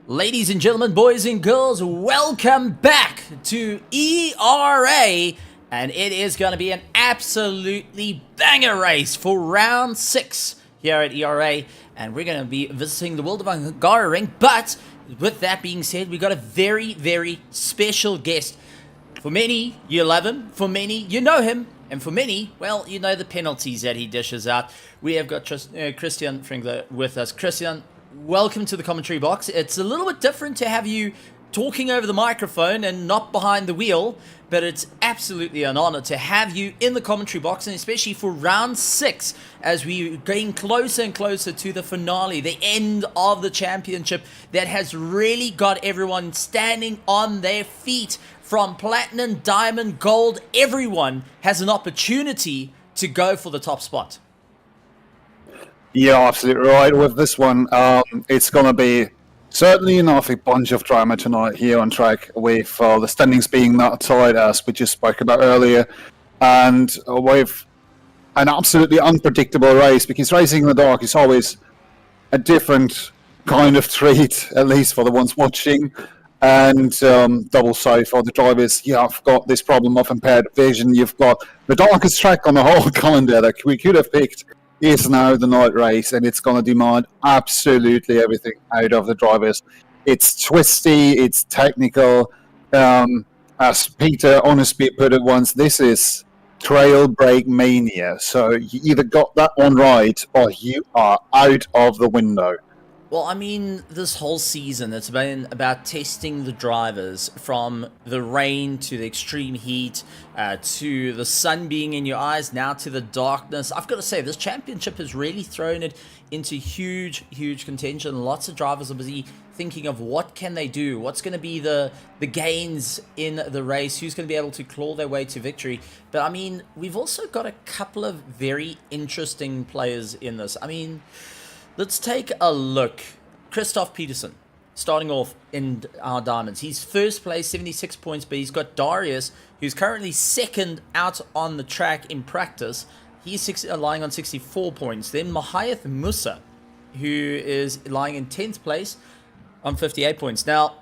Ladies and gentlemen, boys and girls, welcome back to ERA. And it is going to be an absolutely banger race for round 6 here at ERA. And we're going to be visiting the world of Hungaroring. But with that being said, we've got a very, very special guest. For many, you love him. For many, you know him. And for many, well, you know the penalties that he dishes out. We have got Christian Fringler with us. Christian, welcome to the commentary box. It's a little bit different to have you talking over the microphone and not behind the wheel, but it's absolutely an honor to have you in the commentary box, and especially for round 6 as we're getting closer and closer to the finale, the end of the championship that has really got everyone standing on their feet. From platinum, diamond, gold, everyone has an opportunity to go for the top spot. Yeah, absolutely right. With this one, it's going to be certainly enough a bunch of drama tonight here on track, with the standings being that tight as we just spoke about earlier, and with an absolutely unpredictable race, because racing in the dark is always a different kind of treat, at least for the ones watching. And double so for the drivers, you've got this problem of impaired vision. You've got the darkest track on the whole calendar that we could have picked is now the night race, and it's going to demand absolutely everything out of the drivers. It's twisty, it's technical. As Peter honestly put it once, this is trail break mania. So you either got that one right or you are out of the window. Well, I mean, this whole season, it's been about testing the drivers from the rain to the extreme heat, to the sun being in your eyes, now to the darkness. I've got to say, this championship has really thrown it into huge, huge contention. Lots of drivers are busy thinking of what can they do, what's going to be the gains in the race, who's going to be able to claw their way to victory. But, I mean, we've also got a couple of very interesting players in this. I mean, let's take a look. Christoph Peterson, starting off in our diamonds. He's first place, 76 points, but he's got Darius, who's currently second out on the track in practice. He's lying on 64 points. Then Mahayath Musa, who is lying in 10th place on 58 points. Now,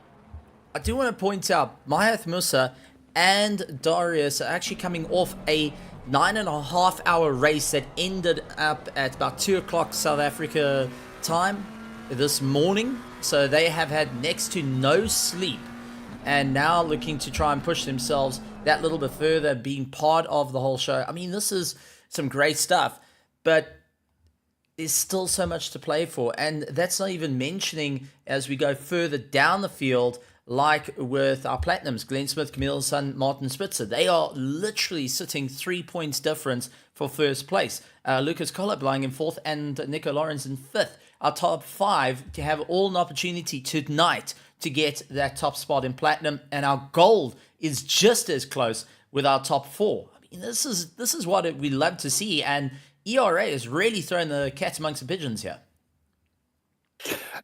I do want to point out, Mahayath Musa and Darius are actually coming off a 9.5 hour race that ended up at about 2 o'clock South Africa time this morning. So they have had next to no sleep and now looking to try and push themselves that little bit further, being part of the whole show. I mean, this is some great stuff, but there's still so much to play for. And that's not even mentioning as we go further down the field, like with our platinums, Glenn Smith, Camille Son, Martin Spitzer. They are literally sitting 3 points difference for first place. Lucas Collop lying in 4th and Nico Lawrence in 5th. Our top 5 to have all an opportunity tonight to get that top spot in platinum. And our gold is just as close with our top 4. I mean, this is what we love to see. And ERA is really throwing the cat amongst the pigeons here.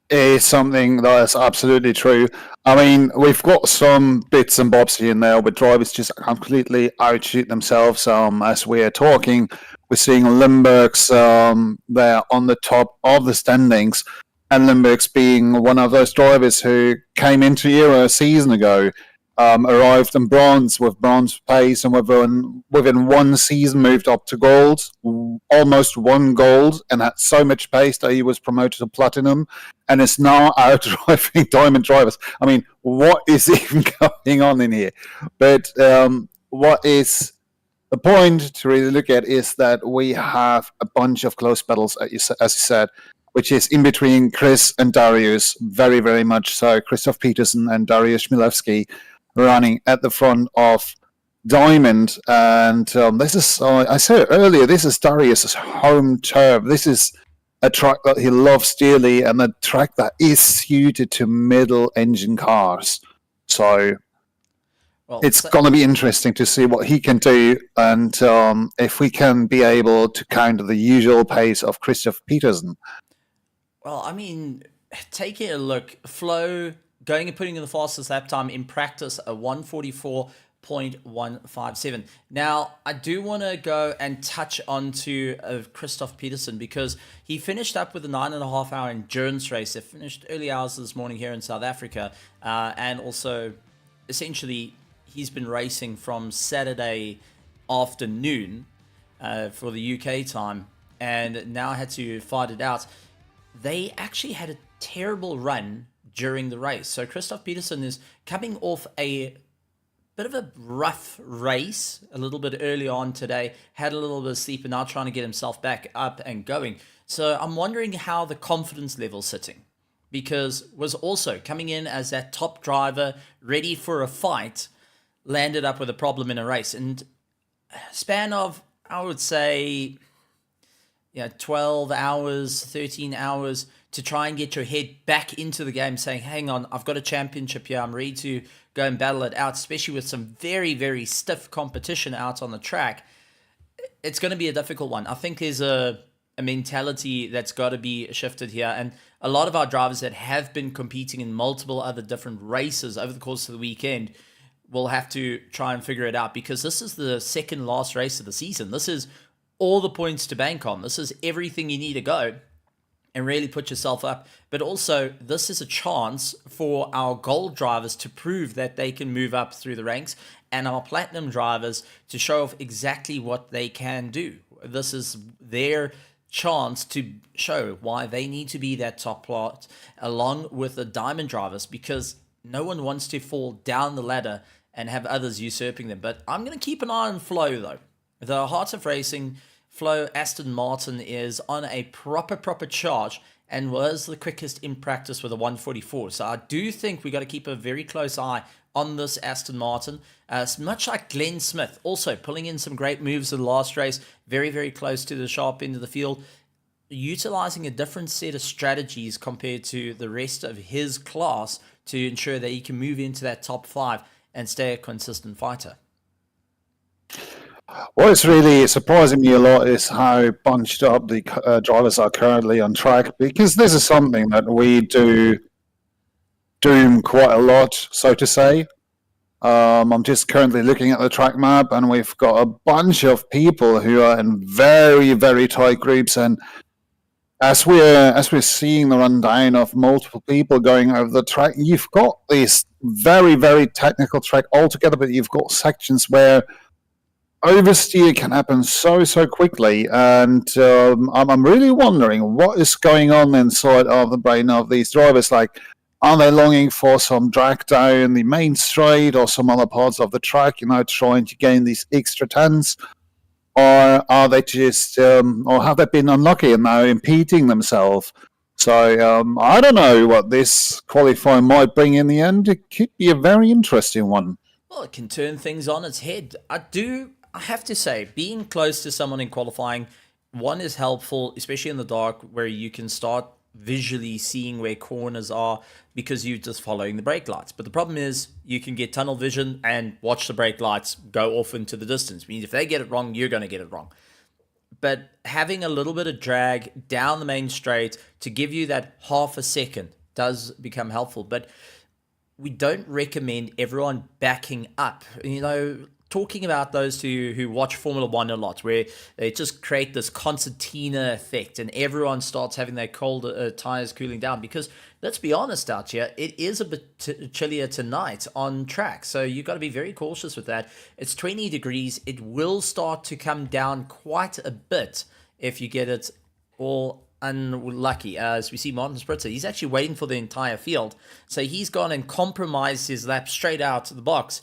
Is something that is absolutely true. I mean, we've got some bits and bobs here and there, but drivers just completely outshoot themselves. As we are talking, we're seeing Limburgs there on the top of the standings, and Limburgs being one of those drivers who came into ERA a season ago, arrived in bronze with bronze pace, and within one season moved up to gold, almost won gold, and had so much pace that he was promoted to platinum, and is now out driving diamond drivers. I mean, what is even going on in here? But what is the point to really look at is that we have a bunch of close battles, as you said, which is in between Chris and Darius, very, very much so. Christoph Peterson and Darius Chmielewski running at the front of Diamond. And this is, I said earlier, this is Darius' home turf. This is a track that he loves dearly, and a track that is suited to middle engine cars. So it's going to be interesting to see what he can do, and if we can be able to counter the usual pace of Christoph Peterson. Well, I mean, taking a look, Flo going and putting in the fastest lap time in practice, a 1:44 0.157. Now, I do want to go and touch on to Christoph Peterson, because he finished up with a 9.5 hour endurance race. It finished early hours this morning here in South Africa, and also essentially he's been racing from Saturday afternoon for the UK time, and now had to fight it out. They actually had a terrible run during the race. So Christoph Peterson is coming off a bit of a rough race a little bit early on today, had a little bit of sleep, and now trying to get himself back up and going. So I'm wondering how the confidence level's sitting, because was also coming in as that top driver, ready for a fight, landed up with a problem in a race. And span of, I would say, 12 hours, 13 hours to try and get your head back into the game, saying, hang on, I've got a championship here, I'm ready to go and battle it out, especially with some very, very stiff competition out on the track. It's going to be a difficult one. I think there's a mentality that's got to be shifted here, and a lot of our drivers that have been competing in multiple other different races over the course of the weekend will have to try and figure it out, because this is the second last race of the season. This is all the points to bank on. This is everything you need to go and really put yourself up. But also, this is a chance for our gold drivers to prove that they can move up through the ranks, and our platinum drivers to show off exactly what they can do. This is their chance to show why they need to be that top plot along with the diamond drivers, because no one wants to fall down the ladder and have others usurping them. But I'm going to keep an eye on Flo, though. The Heart of Racing, Flo Aston Martin, is on a proper charge and was the quickest in practice with a 144. So I do think we got to keep a very close eye on this Aston Martin. Much like Glenn Smith, also pulling in some great moves in the last race, very, very close to the sharp end of the field, utilizing a different set of strategies compared to the rest of his class to ensure that he can move into that top 5 and stay a consistent fighter. What is really surprising me a lot is how bunched up the drivers are currently on track, because this is something that we do quite a lot, so to say. I'm just currently looking at the track map, and we've got a bunch of people who are in very, very tight groups. And as we're seeing the rundown of multiple people going over the track, you've got this very, very technical track altogether, but you've got sections where oversteer can happen so quickly, and I'm really wondering what is going on inside of the brain of these drivers. Like, are they longing for some drag down the main straight or some other parts of the track, trying to gain these extra tenths? Or are they just, or have they been unlucky and now impeding themselves? So I don't know what this qualifying might bring in the end. It could be a very interesting one. Well, it can turn things on its head. I have to say, being close to someone in qualifying, one, is helpful, especially in the dark, where you can start visually seeing where corners are because you're just following the brake lights. But the problem is you can get tunnel vision and watch the brake lights go off into the distance. I mean, if they get it wrong, you're going to get it wrong. But having a little bit of drag down the main straight to give you that half a second does become helpful. But we don't recommend everyone backing up. Talking about those who watch Formula One a lot, where they just create this concertina effect and everyone starts having their cold tires cooling down. Because let's be honest out here, it is a bit chillier tonight on track. So you've got to be very cautious with that. It's 20 degrees. It will start to come down quite a bit if you get it all unlucky. As we see Martin Spritzer, he's actually waiting for the entire field. So he's gone and compromised his lap straight out to the box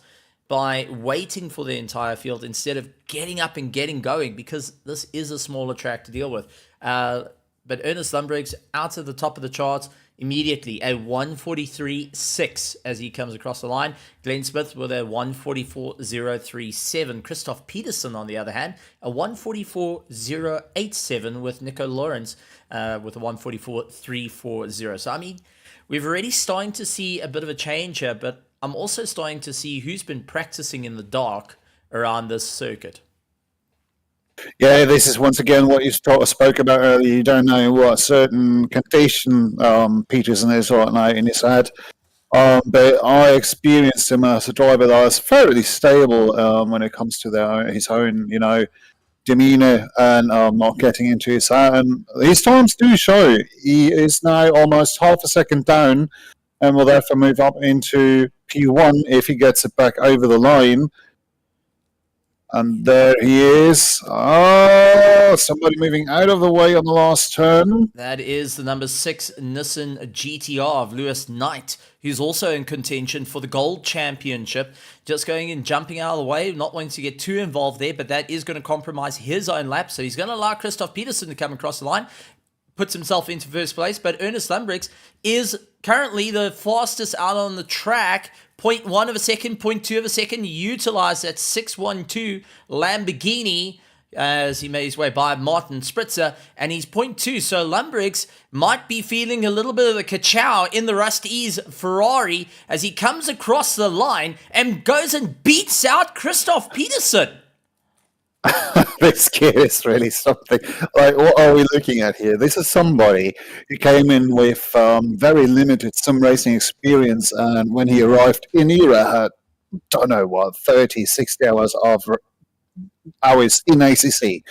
by waiting for the entire field instead of getting up and getting going, because this is a smaller track to deal with. But Ernest Lundberg's out at the top of the charts immediately, a 1:43.6 as he comes across the line. Glenn Smith with a 1:44.037. Christoph Peterson, on the other hand, a 1:44.087 with Nico Lawrence with a 1:44.340. So, I mean, we've already starting to see a bit of a change here, but I'm also starting to see who's been practicing in the dark around this circuit. Yeah, this is once again what you spoke about earlier. You don't know what certain condition Peterson is right now in his head. But I experienced him as a driver that was fairly stable when it comes to his own, demeanor and not getting into his own. His times do show. He is now almost half a second down and will therefore move up into P1 if he gets it back over the line. And there he is. Oh, somebody moving out of the way on the last turn. That is the number 6 Nissan GTR of Lewis Knight, who's also in contention for the Gold Championship. Just going and jumping out of the way, not wanting to get too involved there, but that is going to compromise his own lap. So he's going to allow Christoph Peterson to come across the line, puts himself into first place. But Ernest Lundbrix is currently the fastest out on the track. 0.1 of a second, 0.2 of a second, utilized that 612 Lamborghini as he made his way by Martin Spritzer, and he's 0.2. So Lundbrix might be feeling a little bit of the ka-chow in the Rust-Ease Ferrari as he comes across the line and goes and beats out Christoph Peterson. This kid is really something. Like, what are we looking at here? This is somebody who came in with very limited sim racing experience, and when he arrived in ERA, had, don't know what, 30, 60 hours of hours in ACC.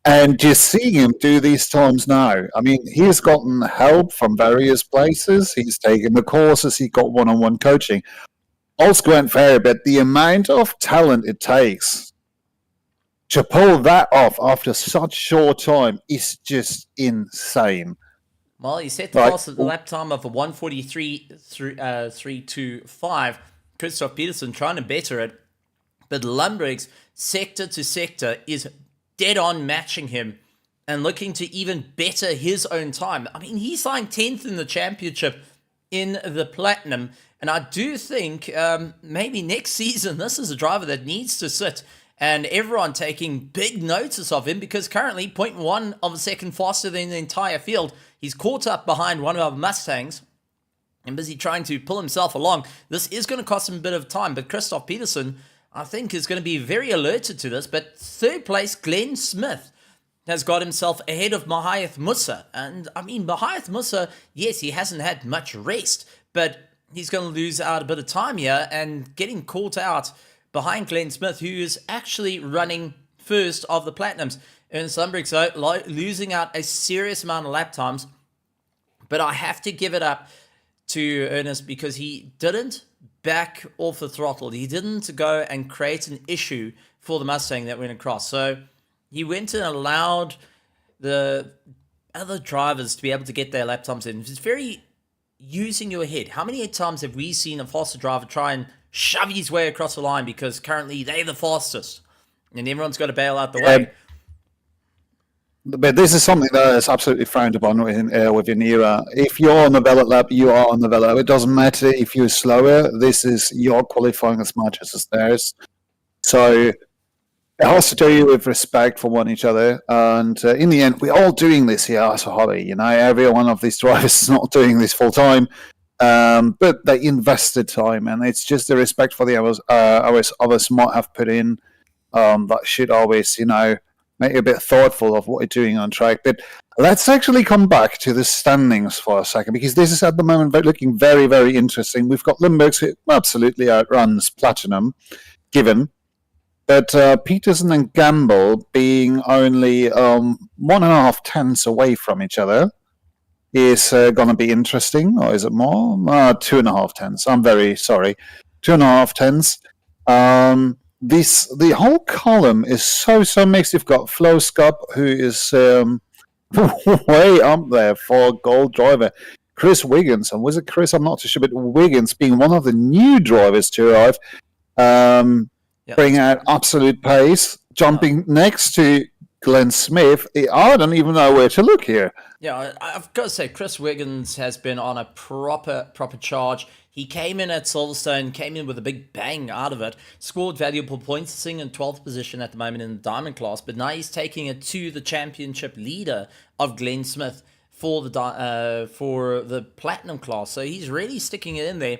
And just seeing him do these times now, I mean, he's gotten help from various places. He's taken the courses. He got one-on-one coaching. All's grand fair, but the amount of talent it takes to pull that off after such short time is just insane. Well, he set the fastest lap time of a 1:43.325. Christoph Peterson trying to better it, but Lundbrix, sector to sector, is dead on matching him and looking to even better his own time. I mean, he's lying 10th in the championship in the Platinum, and I do think maybe next season this is a driver that needs to sit and everyone taking big notice of him, because currently 0.1 of a second faster than the entire field. He's caught up behind one of our Mustangs and busy trying to pull himself along. This is going to cost him a bit of time, but Christoph Peterson, I think, is going to be very alerted to this. But third place, Glenn Smith, has got himself ahead of Mahayath Musa. And I mean, Mahayath Musa, yes, he hasn't had much rest, but he's going to lose out a bit of time here and getting caught out behind Glenn Smith, who is actually running first of the Platinums. Ernest Lundbrix, though, losing out a serious amount of lap times. But I have to give it up to Ernest because he didn't back off the throttle. He didn't go and create an issue for the Mustang that went across. So he went and allowed the other drivers to be able to get their lap times in. It's very using your head. How many times have we seen a faster driver try and shove his way across the line because currently they're the fastest and everyone's got to bail out the way? But this is something that is absolutely frowned upon within ERA. If you're on the velvet lap, you are on the velvet lap. It doesn't matter if you're slower. This is your qualifying as much as it's theirs. So it has to do with respect for one each other. And in the end, we're all doing this here as a hobby. Every one of these drivers is not doing this full time. But they invested time, and it's just the respect for the hours others might have put in that should always, make you a bit thoughtful of what you're doing on track. But let's actually come back to the standings for a second, because this is at the moment looking very, very interesting. We've got Lundbrix, who absolutely outruns Platinum, given. But Peterson and Gamble being only 1.5 tenths away from each other is going to be interesting. Or is it more? 2.5 tenths. I'm very sorry. 2.5 tenths. The whole column is so mixed. You've got Flo Scup, who is way up there for gold driver. Chris Wiggins, and was it Chris? I'm not too sure, but Wiggins being one of the new drivers to arrive, bring out absolute pace, jumping next to Glenn Smith. I don't even know where to look here. Yeah, I've got to say, Chris Wiggins has been on a proper charge. He came in at Silverstone, came in with a big bang out of it, scored valuable points, sitting in 12th position at the moment in the Diamond class, but now he's taking it to the championship leader of Glenn Smith for the Platinum class. So he's really sticking it in there.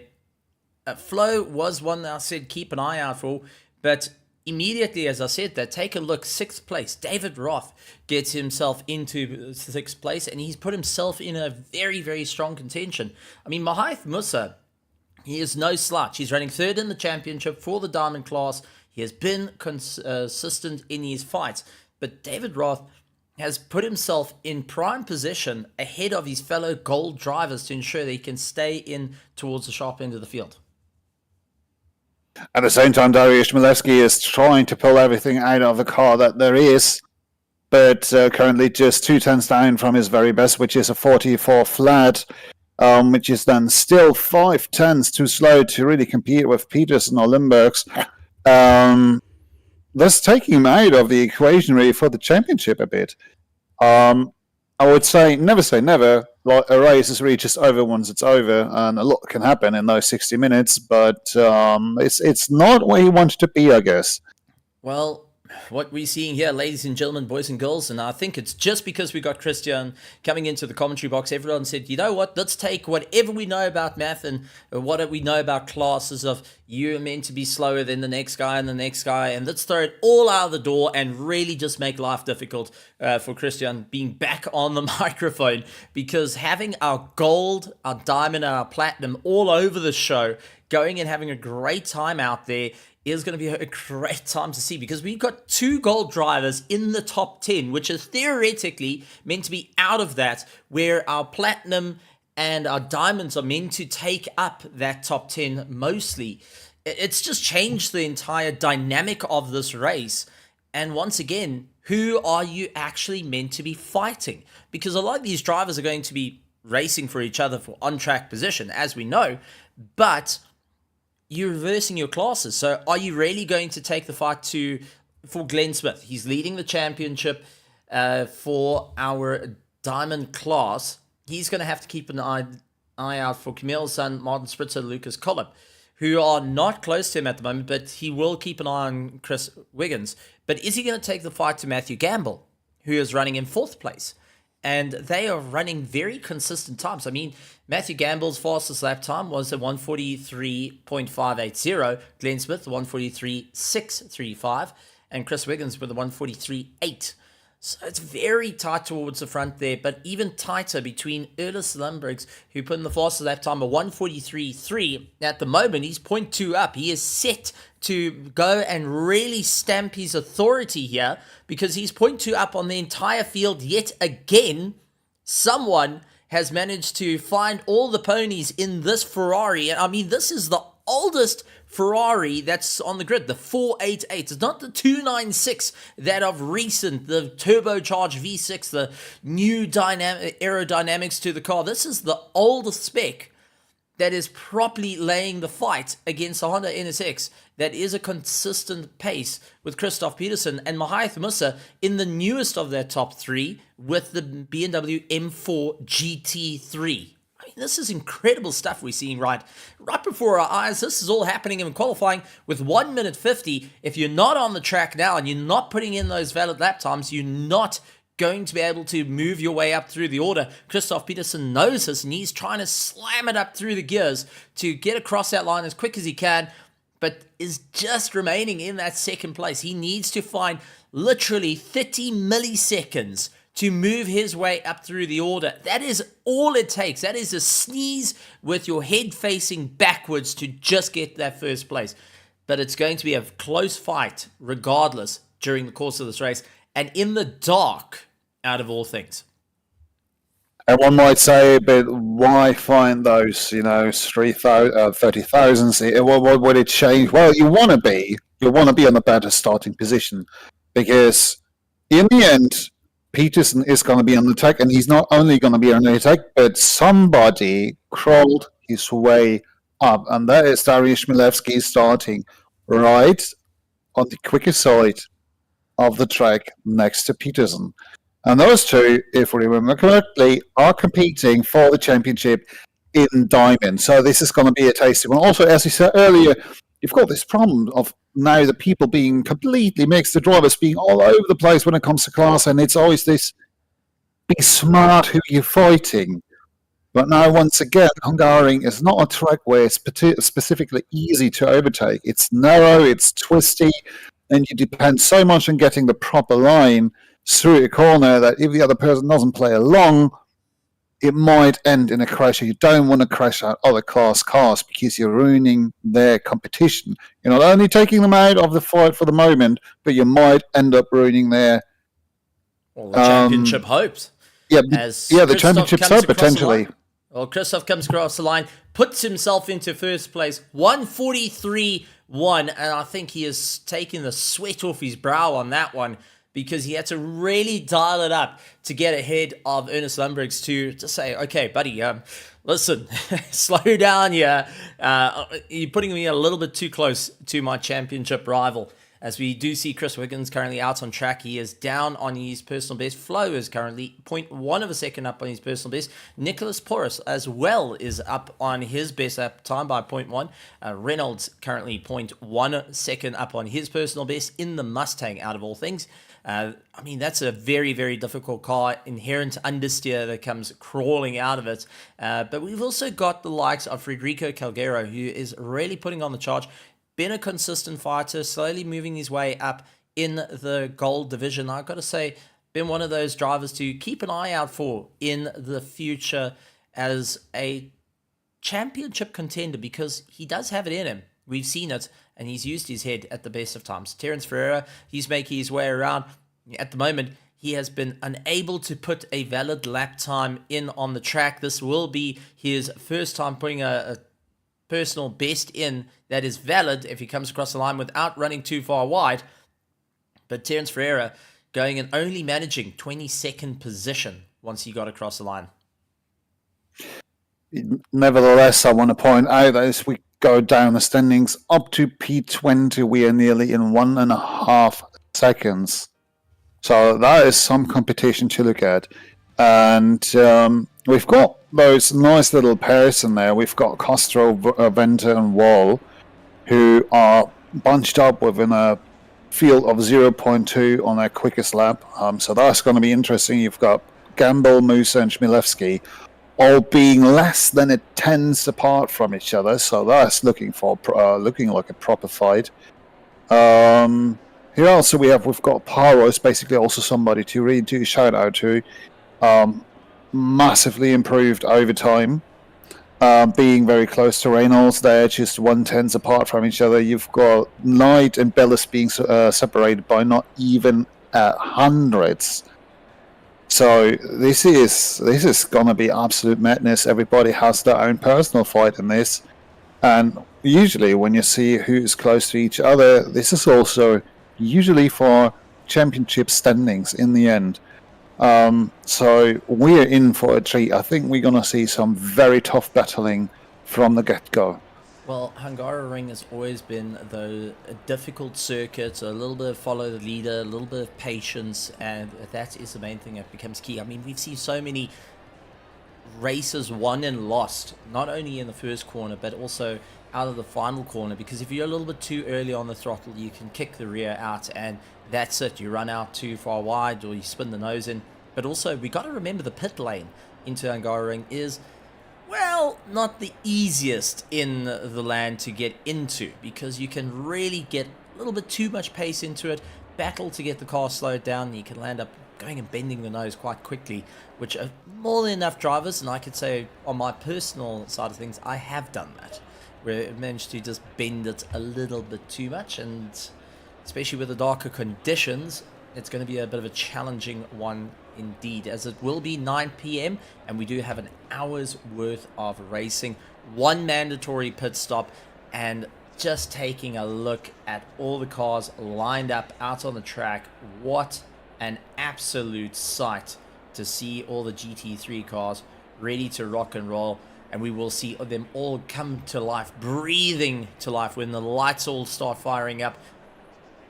Flo was one that I said keep an eye out for, but immediately, as I said that, take a look, 6th place. David Roth gets himself into 6th place, and he's put himself in a very, very strong contention. I mean, Mahayath Musa He is no slouch. He's running third in the championship for the Diamond class. He has been consistent in his fights. But David Roth has put himself in prime position ahead of his fellow gold drivers to ensure that he can stay in towards the sharp end of the field. At the same time, Dariusz Milewski is trying to pull everything out of the car that there is, but currently just 2 tenths down from his very best, which is a 44 flat, which is then still 5 tenths too slow to really compete with Peterson or Limburgs. That's taking him out of the equation really for the championship a bit. I would say never. Like, a race is really just over once it's over, and a lot can happen in those 60 minutes. But it's not where he wanted to be, I guess. Well, what we're seeing here, ladies and gentlemen, boys and girls, and I think it's just because we got Christian coming into the commentary box, everyone said, you know what, let's take whatever we know about math and what we know about classes of you're meant to be slower than the next guy and the next guy, and let's throw it all out of the door and really just make life difficult for Christian being back on the microphone, because having our gold, our diamond, and our platinum all over the show, going and having a great time out there, is going to be a great time to see, because we've got 2 gold drivers in the top 10, which is theoretically meant to be out of that, where our platinum and our diamonds are meant to take up that top 10 mostly. It's just changed the entire dynamic of this race. And once again, who are you actually meant to be fighting? Because a lot of these drivers are going to be racing for each other for on-track position, as we know, but you're reversing your classes. So are you really going to take the fight for Glenn Smith? He's leading the championship for our diamond class. He's going to have to keep an eye out for Camille's son, Martin Spritzer, Lucas Collip, who are not close to him at the moment, but he will keep an eye on Chris Wiggins. But is he going to take the fight to Matthew Gamble, who is running in 4th place? And they are running very consistent times. I mean, Matthew Gamble's fastest lap time was a 143.580. Glenn Smith, 143.635. And Chris Wiggins with a 143.8. So it's very tight towards the front there, but even tighter between Erlis Limburgs, who put in the fastest lap time of 143.3. At the moment, he's 0.2 up. He is set to go and really stamp his authority here, because he's 0.2 up on the entire field yet again. Someone has managed to find all the ponies in this Ferrari. I mean, this is the oldest Ferrari that's on the grid, the 488. It's not the 296 that of recent, the turbocharged V6, the new aerodynamics to the car. This is the oldest spec that is properly laying the fight against the Honda NSX. That is a consistent pace with Christoph Peterson and Mahath Musa in the newest of their top 3 with the BMW M4 GT3. I mean, this is incredible stuff we're seeing right before our eyes. This is all happening in qualifying with 1 minute 50. If you're not on the track now and you're not putting in those valid lap times, you're not going to be able to move your way up through the order. Christoph Peterson knows this, and he's trying to slam it up through the gears to get across that line as quick as he can, but is just remaining in that 2nd place. He needs to find literally 30 milliseconds to move his way up through the order. That is all it takes. That is a sneeze with your head facing backwards to just get that 1st place. But it's going to be a close fight regardless during the course of this race, and in the dark, out of all things. And one might say, but why find those, 30,000? What would it change? Well, you want to be on a better starting position, because in the end, Peterson is going to be on the attack, and he's not only going to be on the attack, but somebody crawled his way up, and that is Dariusz Milewski starting right on the quicker side of the track next to Peterson. And those two, if we remember correctly, are competing for the championship in Diamond. So this is going to be a tasty one. Also, as you said earlier, you've got this problem of now the people being completely mixed, the drivers being all over the place when it comes to class, and it's always this, be smart who you're fighting. But now, once again, Hungaroring is not a track where it's specifically easy to overtake. It's narrow, it's twisty, and you depend so much on getting the proper line through a corner that if the other person doesn't play along, it might end in a crash. You don't want to crash out other class cars because you're ruining their competition. You're not only taking them out of the fight for the moment, but you might end up ruining their the championship hopes. Yeah, As the Christoph championship's comes up across the potentially. line. Well, Christoph comes across the line, puts himself into first place, 143-1, and I think he has taken the sweat off his brow on that one, because he had to really dial it up to get ahead of Ernest Lundbergs to say, okay, buddy, listen, slow down here. You're putting me a little bit too close to my championship rival. As we do see Chris Wiggins currently out on track. He is down on his personal best. Flo is currently 0.1 of a second up on his personal best. Nicholas Porras as well is up on his best lap time by 0.1. Reynolds currently 0.1 second up on his personal best in the Mustang, out of all things. I mean, that's a very, very difficult car. Inherent understeer that comes crawling out of it. But we've also got the likes of Federico Calgero, who is really putting on the charge. Been a consistent fighter, slowly moving his way up in the gold division. I've got to say, been one of those drivers to keep an eye out for in the future as a championship contender, because he does have it in him. We've seen it, and he's used his head at the best of times. Terence Ferreira, he's making his way around. At the moment, he has been unable to put a valid lap time in on the track. This will be his first time putting a personal best in that is valid if he comes across the line without running too far wide. But Terence Ferreira going and only managing 22nd position once he got across the line. Nevertheless, I want to point out that as we go down the standings up to P20, we are nearly in 1.5 seconds. So that is some competition to look at. And we've got those nice little pairs in there. We've got Castro, Venter, and Wall, who are bunched up within a field of 0.2 on their quickest lap. So that's going to be interesting. You've got Gamble, Musa, and Chmielewski all being less than a tenth apart from each other. So that's looking like a proper fight. Here also we've got Paros, basically also somebody to really do a shout out to. Massively improved over time, being very close to Reynolds there, just 1/10 apart from each other. You've got Knight and Bellis being separated by not even hundreds. So this is gonna be absolute madness. Everybody has their own personal fight in this, and usually when you see who's close to each other, this is also usually for championship standings in the end. So we're in for a treat. I think we're going to see some very tough battling from the get-go. Well, Hungaroring has always been a difficult circuit, a little bit of follow the leader, a little bit of patience, and that is the main thing that becomes key. I mean, we've seen so many races won and lost, not only in the first corner, but also out of the final corner, because if you're a little bit too early on the throttle, you can kick the rear out, and that's it. You run out too far wide, or you spin the nose in. But also, we got to remember the pit lane into Hungaroring is, well, not the easiest in the land to get into, because you can really get a little bit too much pace into it, battle to get the car slowed down, and you can land up going and bending the nose quite quickly, which are more than enough drivers, and I could say on my personal side of things, I have done that, where I managed to just bend it a little bit too much, and especially with the darker conditions, it's going to be a bit of a challenging one indeed, as it will be 9 p.m. and we do have an hour's worth of racing, one mandatory pit stop, and just taking a look at all the cars lined up out on the track. What an absolute sight to see all the GT3 cars ready to rock and roll, and we will see them all come to life, breathing to life when the lights all start firing up.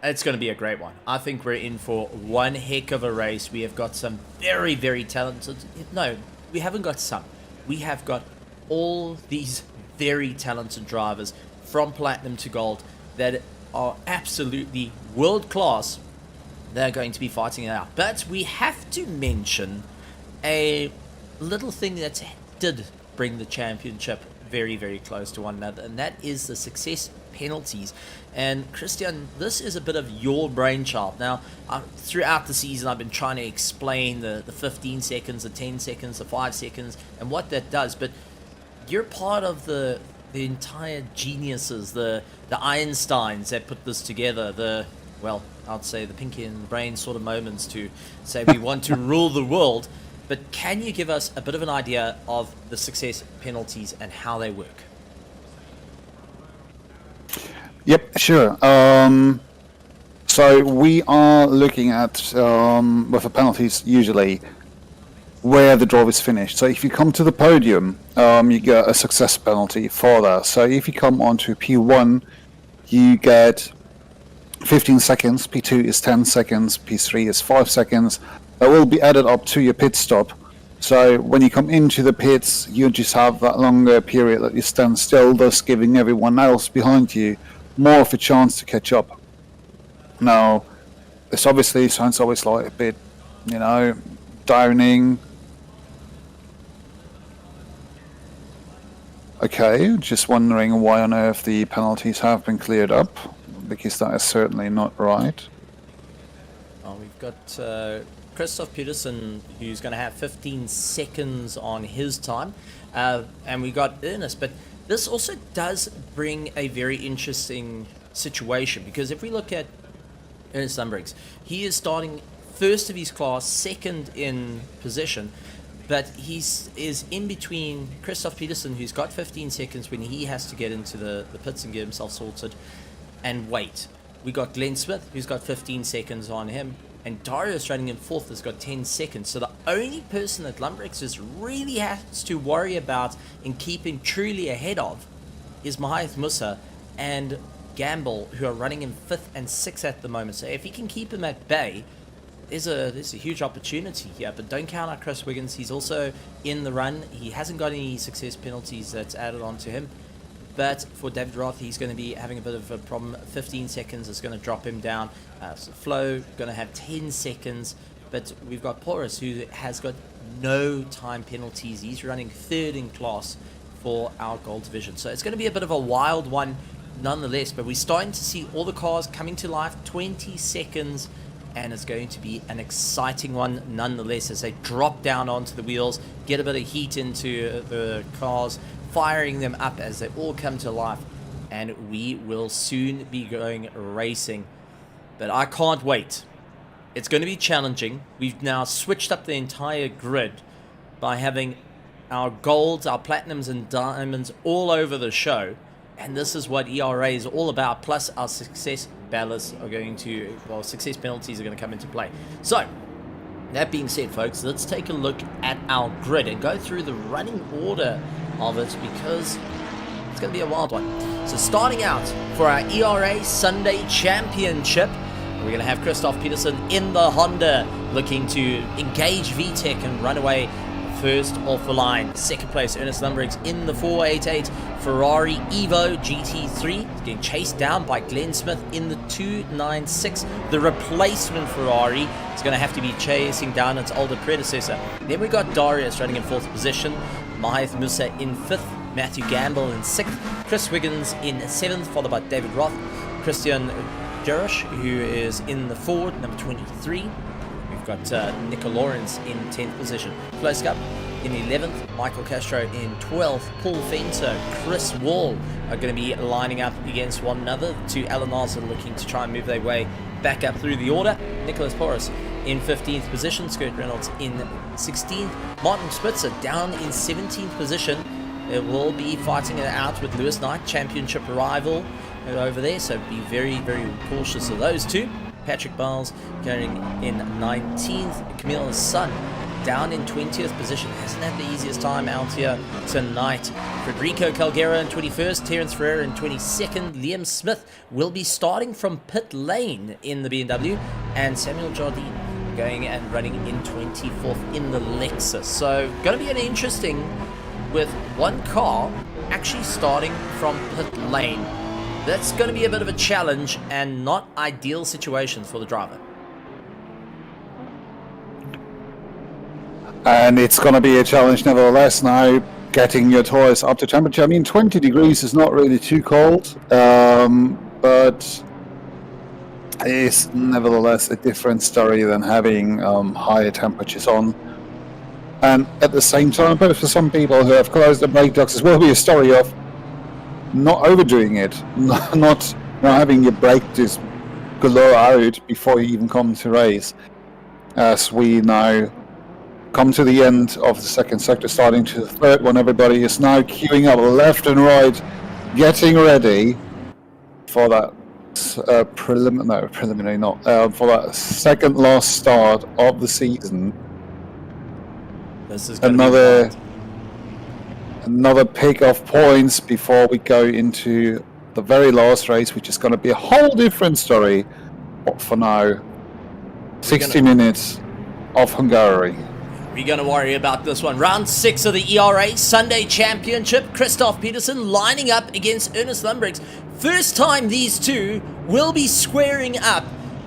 It's going to be a great one. I think we're in for one heck of a race. We have got some very, very talented... No, we haven't got some. We have got all these very talented drivers from Platinum to Gold that are absolutely world-class. They're going to be fighting it out. But we have to mention a little thing that did bring the championship very, very close to one another, and that is the success penalties. And Christian, this is a bit of your brainchild. Now, throughout the season, I've been trying to explain the 15 seconds, the 10 seconds, the 5 seconds, and what that does. But you're part of the entire geniuses, the Einsteins that put this together, I'd say the pinky in the brain sort of moments to say we want to rule the world. But can you give us a bit of an idea of the success penalties and how they work? Yep, sure. So we are looking at, with the penalties, usually where the drive is finished. So if you come to the podium, you get a success penalty for that. So if you come onto P1, you get 15 seconds, P2 is 10 seconds, P3 is 5 seconds. That will be added up to your pit stop. So when you come into the pits, you just have that longer period that you stand still, thus giving everyone else behind you more of a chance to catch up. Now, this obviously sounds always like a bit, downing. Okay, just wondering why on earth the penalties have been cleared up, because that is certainly not right. We've got Christoph Peterson, who's going to have 15 seconds on his time, and we got Ernest. But this also does bring a very interesting situation, because if we look at Ernest Lundbergs, he is starting first of his class, second in position, but is in between Christoph Peterson, who's got 15 seconds when he has to get into the pits and get himself sorted, and wait. We got Glenn Smith, who's got 15 seconds on him, and Darius running in fourth has got 10 seconds. So the only person that Lundbergs really has to worry about in keeping truly ahead of is Mahath Musa and Gamble, who are running in fifth and sixth at the moment. So if he can keep him at bay, there's a huge opportunity here. But don't count out Chris Wiggins. He's also in the run. He hasn't got any success penalties that's added on to him. But for David Roth, he's going to be having a bit of a problem. 15 seconds is going to drop him down. So Flo going to have 10 seconds. But we've got Porus, who has got no time penalties. He's running third in class for our gold division. So it's going to be a bit of a wild one nonetheless. But we're starting to see all the cars coming to life. 20 seconds. And it's going to be an exciting one nonetheless as they drop down onto the wheels, get a bit of heat into the cars, firing them up as they all come to life, and we will soon be going racing. But I can't wait. It's going to be challenging. We've now switched up the entire grid by having our golds, our platinums and diamonds all over the show, and this is what ERA is all about, plus our success ballasts are going to, success penalties are going to come into play. So that being said, folks, let's take a look at our grid and go through the running order of it, because it's going to be a wild one. So starting out for our ERA Sunday Championship, we're going to have Christoph Peterson in the Honda looking to engage VTEC and run away first off the line. Second place, Ernest Lundbergs in the 488 Ferrari Evo GT3, getting chased down by Glenn Smith in the 296. The replacement Ferrari is going to have to be chasing down its older predecessor. Then we got Darius running in fourth position, Mahath Musa in fifth, Matthew Gamble in sixth, Chris Wiggins in seventh, followed by David Roth, Christian Jerush, who is in the Ford, number 23. We've got Nico Lawrence in 10th position. Close up in 11th, Michael Castro in 12th, Paul Fenter, Chris Wall are going to be lining up against one another. Two Alanars are looking to try and move their way back up through the order. Nicholas Porras in 15th position, Scott Reynolds in 16th, Martin Spitzer down in 17th position. It will be fighting it out with Lewis Knight, championship rival over there, so be very, very cautious of those two. Patrick Biles going in 19th. Camille Sun down in 20th position. Hasn't had the easiest time out here tonight. Federico Calgera in 21st. Terence Ferreira in 22nd. Liam Smith will be starting from pit lane in the BMW. And Samuel Jardine going and running in 24th in the Lexus. So going to be an interesting with one car actually starting from pit lane. That's going to be a bit of a challenge and not ideal situations for the driver. And it's going to be a challenge nevertheless. Now, getting your toys up to temperature. I mean, 20 degrees is not really too cold, but it is nevertheless a different story than having higher temperatures on. And at the same time, but for some people who have closed the brake ducts, it will be a story of not overdoing it, not having your brake just glow out before you even come to race. As we now come to the end of the second sector, starting to the third one, everybody is now queuing up left and right, getting ready for that preliminary, not for that second last start of the season. This is another pick of points before we go into the very last race, which is going to be a whole different story. But for now, 60 minutes of Hungary. We're going to worry about this one. Round 6 of the ERA Sunday Championship. Christoph Peterson lining up against Ernest Lundbergs. First time these two will be squaring up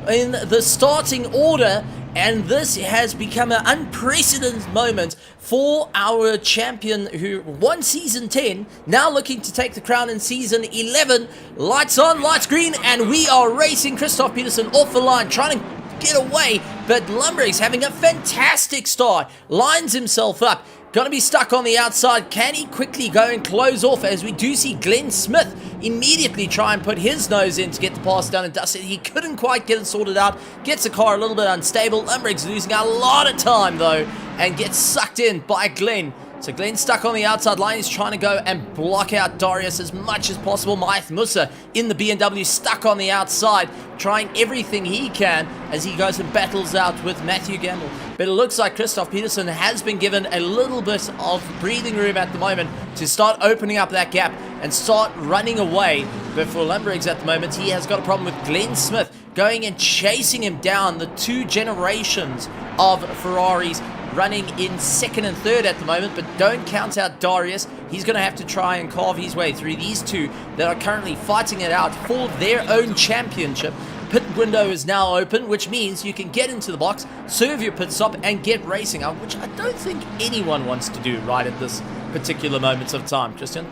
in the starting order, and this has become an unprecedented moment for our champion who won Season 10, now looking to take the crown in Season 11. Lights on, lights green, and we are racing. Christoph Peterson off the line, trying to get away, but Lundbergs having a fantastic start, lines himself up, gonna be stuck on the outside. Can he quickly go and close off, as we do see Glenn Smith immediately try and put his nose in to get the pass down and dust it. He couldn't quite get it sorted out, gets the car a little bit unstable. Lundbergs losing a lot of time though, and gets sucked in by Glenn. So Glenn stuck on the outside line. He's trying to go and block out Darius as much as possible. Maeth Musa in the BMW stuck on the outside, trying everything he can as he goes and battles out with Matthew Gamble. But it looks like Christoph Peterson has been given a little bit of breathing room at the moment to start opening up that gap and start running away. But for Lundbergs at the moment, he has got a problem with Glenn Smith going and chasing him down. The two generations of Ferraris running in second and third at the moment, but don't count out Darius. He's going to have to try and carve his way through these two that are currently fighting it out for their own championship. Pit window is now open, which means you can get into the box, serve your pit stop, and get racing, which I don't think anyone wants to do right at this particular moment of time. Christian?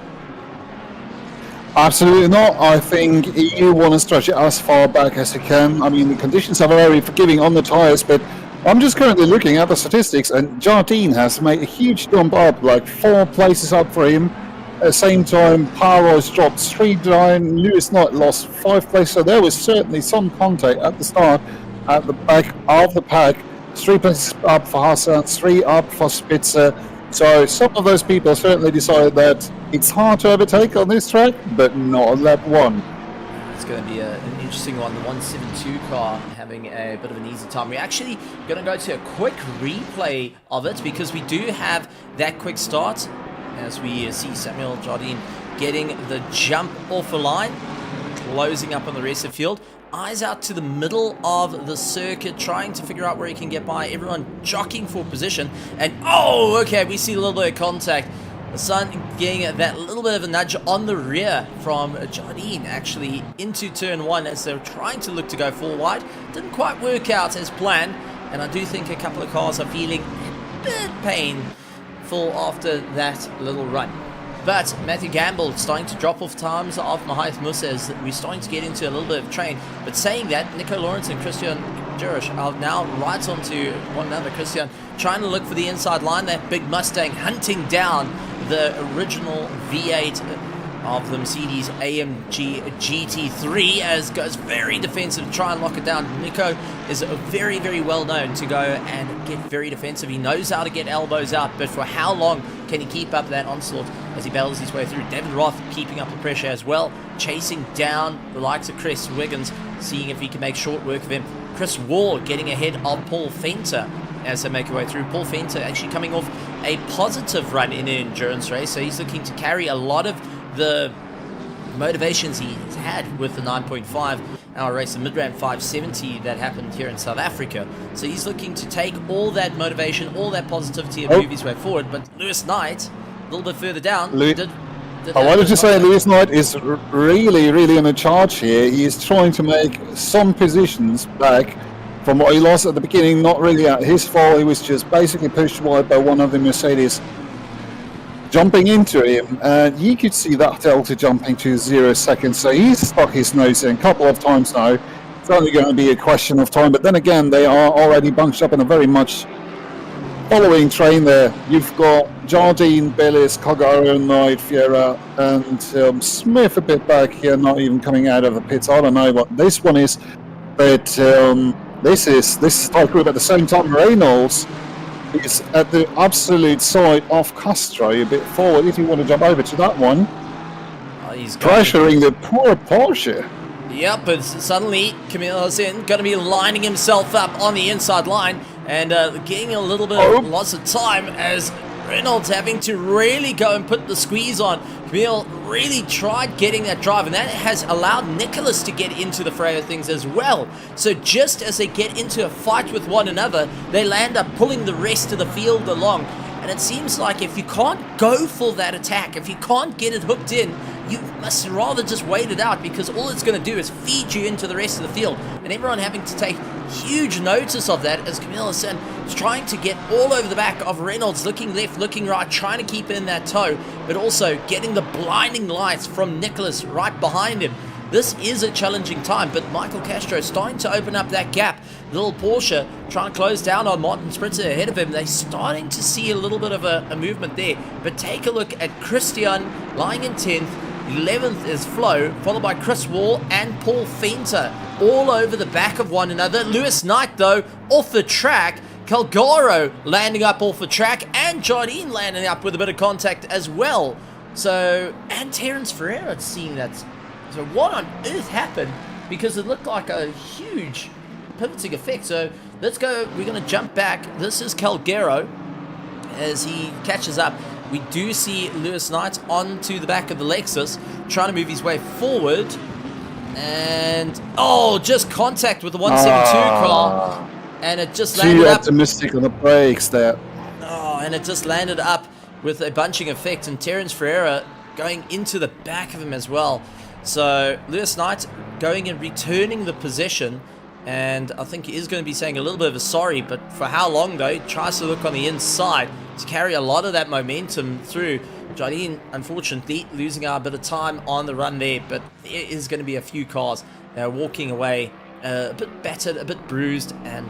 Absolutely not. I think you want to stretch it as far back as you can. I mean, the conditions are very forgiving on the tyres, but I'm just currently looking at the statistics, and Jardine has made a huge jump up, like 4 places up for him. At the same time, Paro's dropped 3 down, Lewis Knight lost 5 places, so there was certainly some contact at the start, at the back of the pack. 3 places up for Hassan, 3 up for Spitzer. So some of those people certainly decided that it's hard to overtake on this track, but not on lap 1. It's going to be an interesting one. The 172 car having a bit of an easy time. We're actually going to go to a quick replay of it because we do have that quick start as we see Samuel Jardine getting the jump off the line, closing up on the rest of the field. Eyes out to the middle of the circuit, trying to figure out where he can get by. Everyone jockeying for position. And, oh, okay, we see a little bit of contact. The Sun getting that little bit of a nudge on the rear from Jardine, actually, into turn 1 as they're trying to look to go full wide. Didn't quite work out as planned, and I do think a couple of cars are feeling a bit painful after that little run. But Matthew Gamble starting to drop off times of Maeth Musa as we're starting to get into a little bit of train. But saying that, Nico Lawrence and Christian Jurisch are now right onto one another. Christian trying to look for the inside line, that big Mustang hunting down the original V8 of the Mercedes AMG GT3 as goes very defensive to try and lock it down. Nico is very, very well known to go and get very defensive. He knows how to get elbows out, but for how long can he keep up that onslaught as he battles his way through? Devin Roth keeping up the pressure as well, chasing down the likes of Chris Wiggins, seeing if he can make short work of him. Chris Wall getting ahead of Paul Fenter as they make their way through. Paul Fenter actually coming off a positive run in an endurance race, so he's looking to carry a lot of the motivations he's had with the 9.5 hour race, the Mid-Ram 570 that happened here in South Africa. So he's looking to take all that motivation, all that positivity and move his way forward. But Lewis Knight, a little bit further down, I wanted to say Lewis Knight is really, really in a charge here. He is trying to make some positions back from what he lost at the beginning. Not really his fault. He was just basically pushed wide by one of the Mercedes jumping into him, and you could see that delta jumping to 0 seconds. So he's stuck his nose in a couple of times now. It's only going to be a question of time. But then again, they are already bunched up in a very much following train there. You've got Jardine, Bellis, Cogaro, Knight, Fiera, and Smith a bit back here, not even coming out of the pits. I don't know what this one is, but this is tight group. At the same time, Reynolds is at the absolute side of Castro, a bit forward. If you want to jump over to that one, He's pressuring the poor Porsche. Yep, but suddenly Camille Hassan going to be lining himself up on the inside line and getting a little bit of loss of time as Reynolds having to really go and put the squeeze on. Camille really tried getting that drive, and that has allowed Nicholas to get into the fray of things as well. So just as they get into a fight with one another, they land up pulling the rest of the field along. And it seems like if you can't go for that attack, if you can't get it hooked in, you must rather just wait it out, because all it's going to do is feed you into the rest of the field. And everyone having to take huge notice of that as Camille Hassan is trying to get all over the back of Reynolds, looking left, looking right, trying to keep in that toe, but also getting the blinding lights from Nicholas right behind him. This is a challenging time, but Michael Castro starting to open up that gap. Little Porsche trying to close down on Martin Spritzer ahead of him. They're starting to see a little bit of a movement there. But take a look at Christian lying in 10th. 11th is Flo, followed by Chris Wall and Paul Fenter, all over the back of one another. Lewis Knight, though, off the track. Calgaro landing up off the track, and Jardine landing up with a bit of contact as well. So, and Terence Ferreira seeing that. So what on earth happened? Because it looked like a huge pivoting effect. So let's go. We're going to jump back. This is Calgaro as he catches up. We do see Lewis Knight onto the back of the Lexus, trying to move his way forward. And, just contact with the 172 car. And it just landed Too up. optimistic on the brakes there. And it just landed up with a bunching effect. And Terence Ferreira going into the back of him as well. So Lewis Knight going and returning the possession. And I think he is going to be saying a little bit of a sorry, but for how long though? He tries to look on the inside to carry a lot of that momentum through. Jardine, unfortunately, losing a bit of time on the run there, but there is going to be a few cars that are walking away a bit battered, a bit bruised, and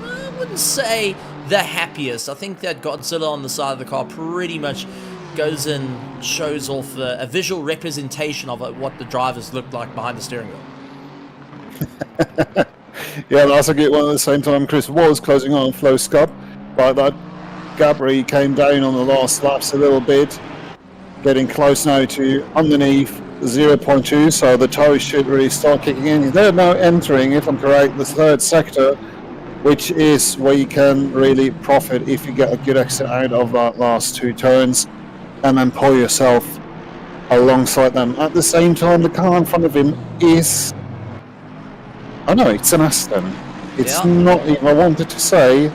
I wouldn't say the happiest. I think that Godzilla on the side of the car pretty much goes and shows off a visual representation of what the drivers look like behind the steering wheel. Yeah, that's a good one. At the same time, Chris was closing on Flo Scott, but that Gabri came down on the last laps a little bit, getting close now to underneath 0.2, so the toes should really start kicking in. They're now entering, if I'm correct, the third sector, which is where you can really profit if you get a good exit out of that last two turns and then pull yourself alongside them. At the same time, the car in front of him is... Oh no, it's an Aston. It's not even, I wanted to say,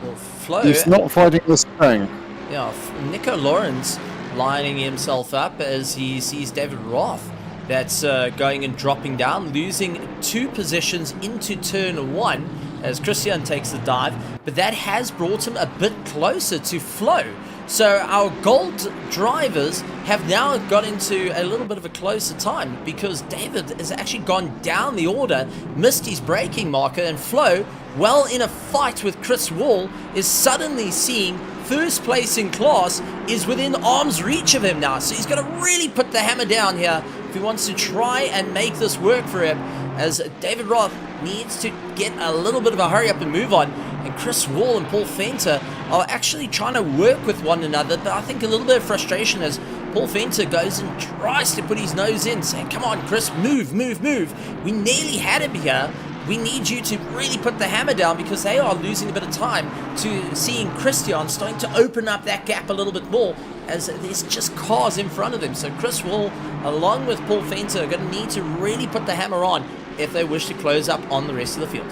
well, Flo, he's not fighting the Stang. Yeah, Nico Lawrence lining himself up as he sees David Roth that's going and dropping down, losing 2 positions into turn 1 as Christian takes the dive, but that has brought him a bit closer to Flo. So our gold drivers have now got into a little bit of a closer time because David has actually gone down the order, missed his braking marker, and Flo, well in a fight with Chris Wall, is suddenly seeing first place in class is within arm's reach of him now. So he's got to really put the hammer down here if he wants to try and make this work for him, as David Roth needs to get a little bit of a hurry up and move on. And Chris Wall and Paul Fenter are actually trying to work with one another, but I think a little bit of frustration as Paul Fenter goes and tries to put his nose in, saying, come on, Chris, move. We nearly had him here. We need you to really put the hammer down, because they are losing a bit of time to seeing Christian starting to open up that gap a little bit more as there's just cars in front of them. So Chris Wall, along with Paul Fenter, are going to need to really put the hammer on if they wish to close up on the rest of the field.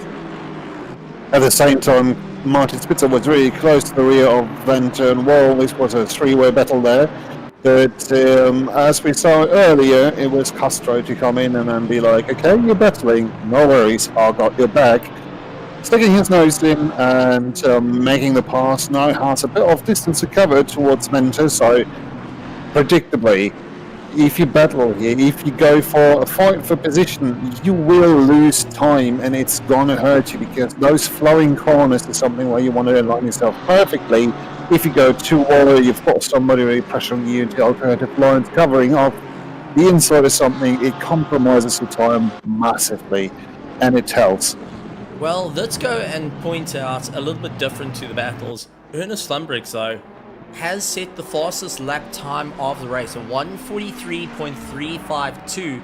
At the same time, Martin Spitzer was really close to the rear of Venter and Wall. This was a three-way battle there. But as we saw earlier, it was Castro to come in and then be like, okay, you're battling, no worries, I got your back. sticking his nose in and making the pass. Now has a bit of distance to cover towards Mentor, so predictably, if you battle here, if you go for a fight for position, you will lose time and it's gonna hurt you, because those flowing corners is something where you want to align yourself perfectly. If you go too low, you've got somebody really pressuring you, the alternative lines covering off the inside of something, it compromises your time massively, and it tells. Well, let's go and point out a little bit different to the battles. Ernest Lundberg, though, has set the fastest lap time of the race, a 1:43.352,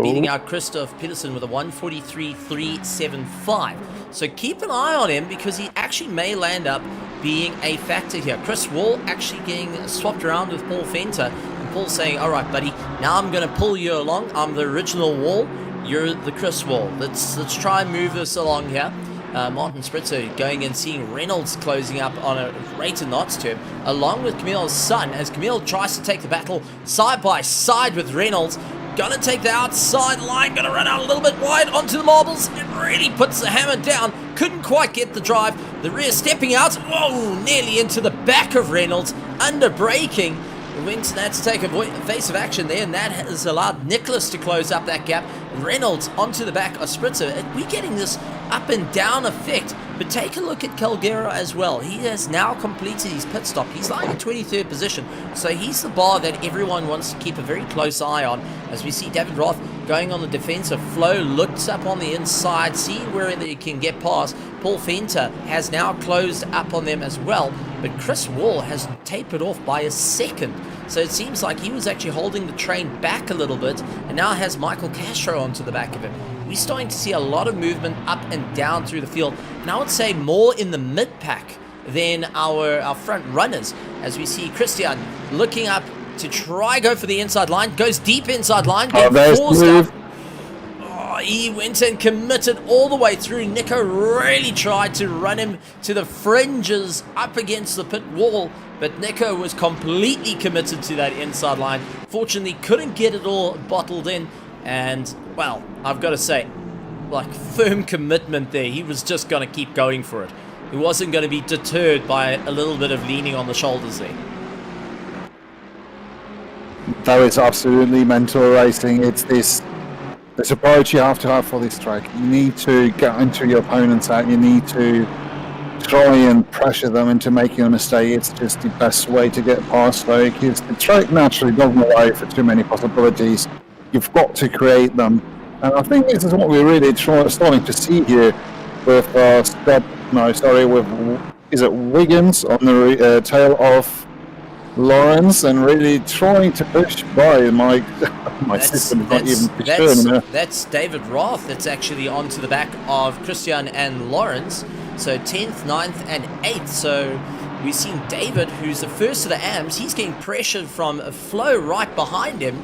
beating out Christoph Peterson with a 1:43.375. So keep an eye on him, because he actually may land up being a factor here. Chris Wall actually getting swapped around with Paul Venter, and Paul saying, all right, buddy, now I'm going to pull you along. I'm the original Wall. You're the Chris Wall. Let's try and move this along here. Martin Spritzer going and seeing Reynolds closing up on a rate of knots to him, along with Camille's son, as Camille tries to take the battle side by side with Reynolds. Gonna take the outside line, gonna run out a little bit wide onto the marbles. It really puts the hammer down. Couldn't quite get the drive. The rear stepping out. Whoa, nearly into the back of Reynolds, under braking. Winston had to take evasive action there, and that has allowed Nicholas to close up that gap. Reynolds onto the back of Spritzer. We're getting this up and down effect, but take a look at Calgero as well. He has now completed his pit stop. He's lying in 23rd position, so he's the bar that everyone wants to keep a very close eye on, as we see David Roth going on the defensive. Flo looks up on the inside, seeing where he can get past. Paul Venter has now closed up on them as well, but Chris Wall has tapered off by a second. So it seems like he was actually holding the train back a little bit, and now has Michael Castro onto the back of him. We're starting to see a lot of movement up and down through the field, and I would say more in the mid-pack than our front runners, as we see Christian looking up to try go for the inside line, goes deep inside line, then falls down. Oh, he went and committed all the way through. Nico really tried to run him to the fringes up against the pit wall, but Nico was completely committed to that inside line. Fortunately, couldn't get it all bottled in, and, well, I've got to say, like, firm commitment there. He was just going to keep going for it. He wasn't going to be deterred by a little bit of leaning on the shoulders there. That is absolutely mental racing. It's this approach you have to have for this track. You need to get into your opponent's out. You need to try and pressure them into making a mistake. It's just the best way to get past though, because the track naturally doesn't allow for too many possibilities. You've got to create them. And I think this is what we're really starting to see here with is it Wiggins on the tail of Lawrence, and really trying to push by my system not even that's David Roth that's actually onto the back of Christian and Lawrence. So 10th, 9th, and 8th. So we've seen David, who's the first of the AMs, he's getting pressured from a Flo right behind him,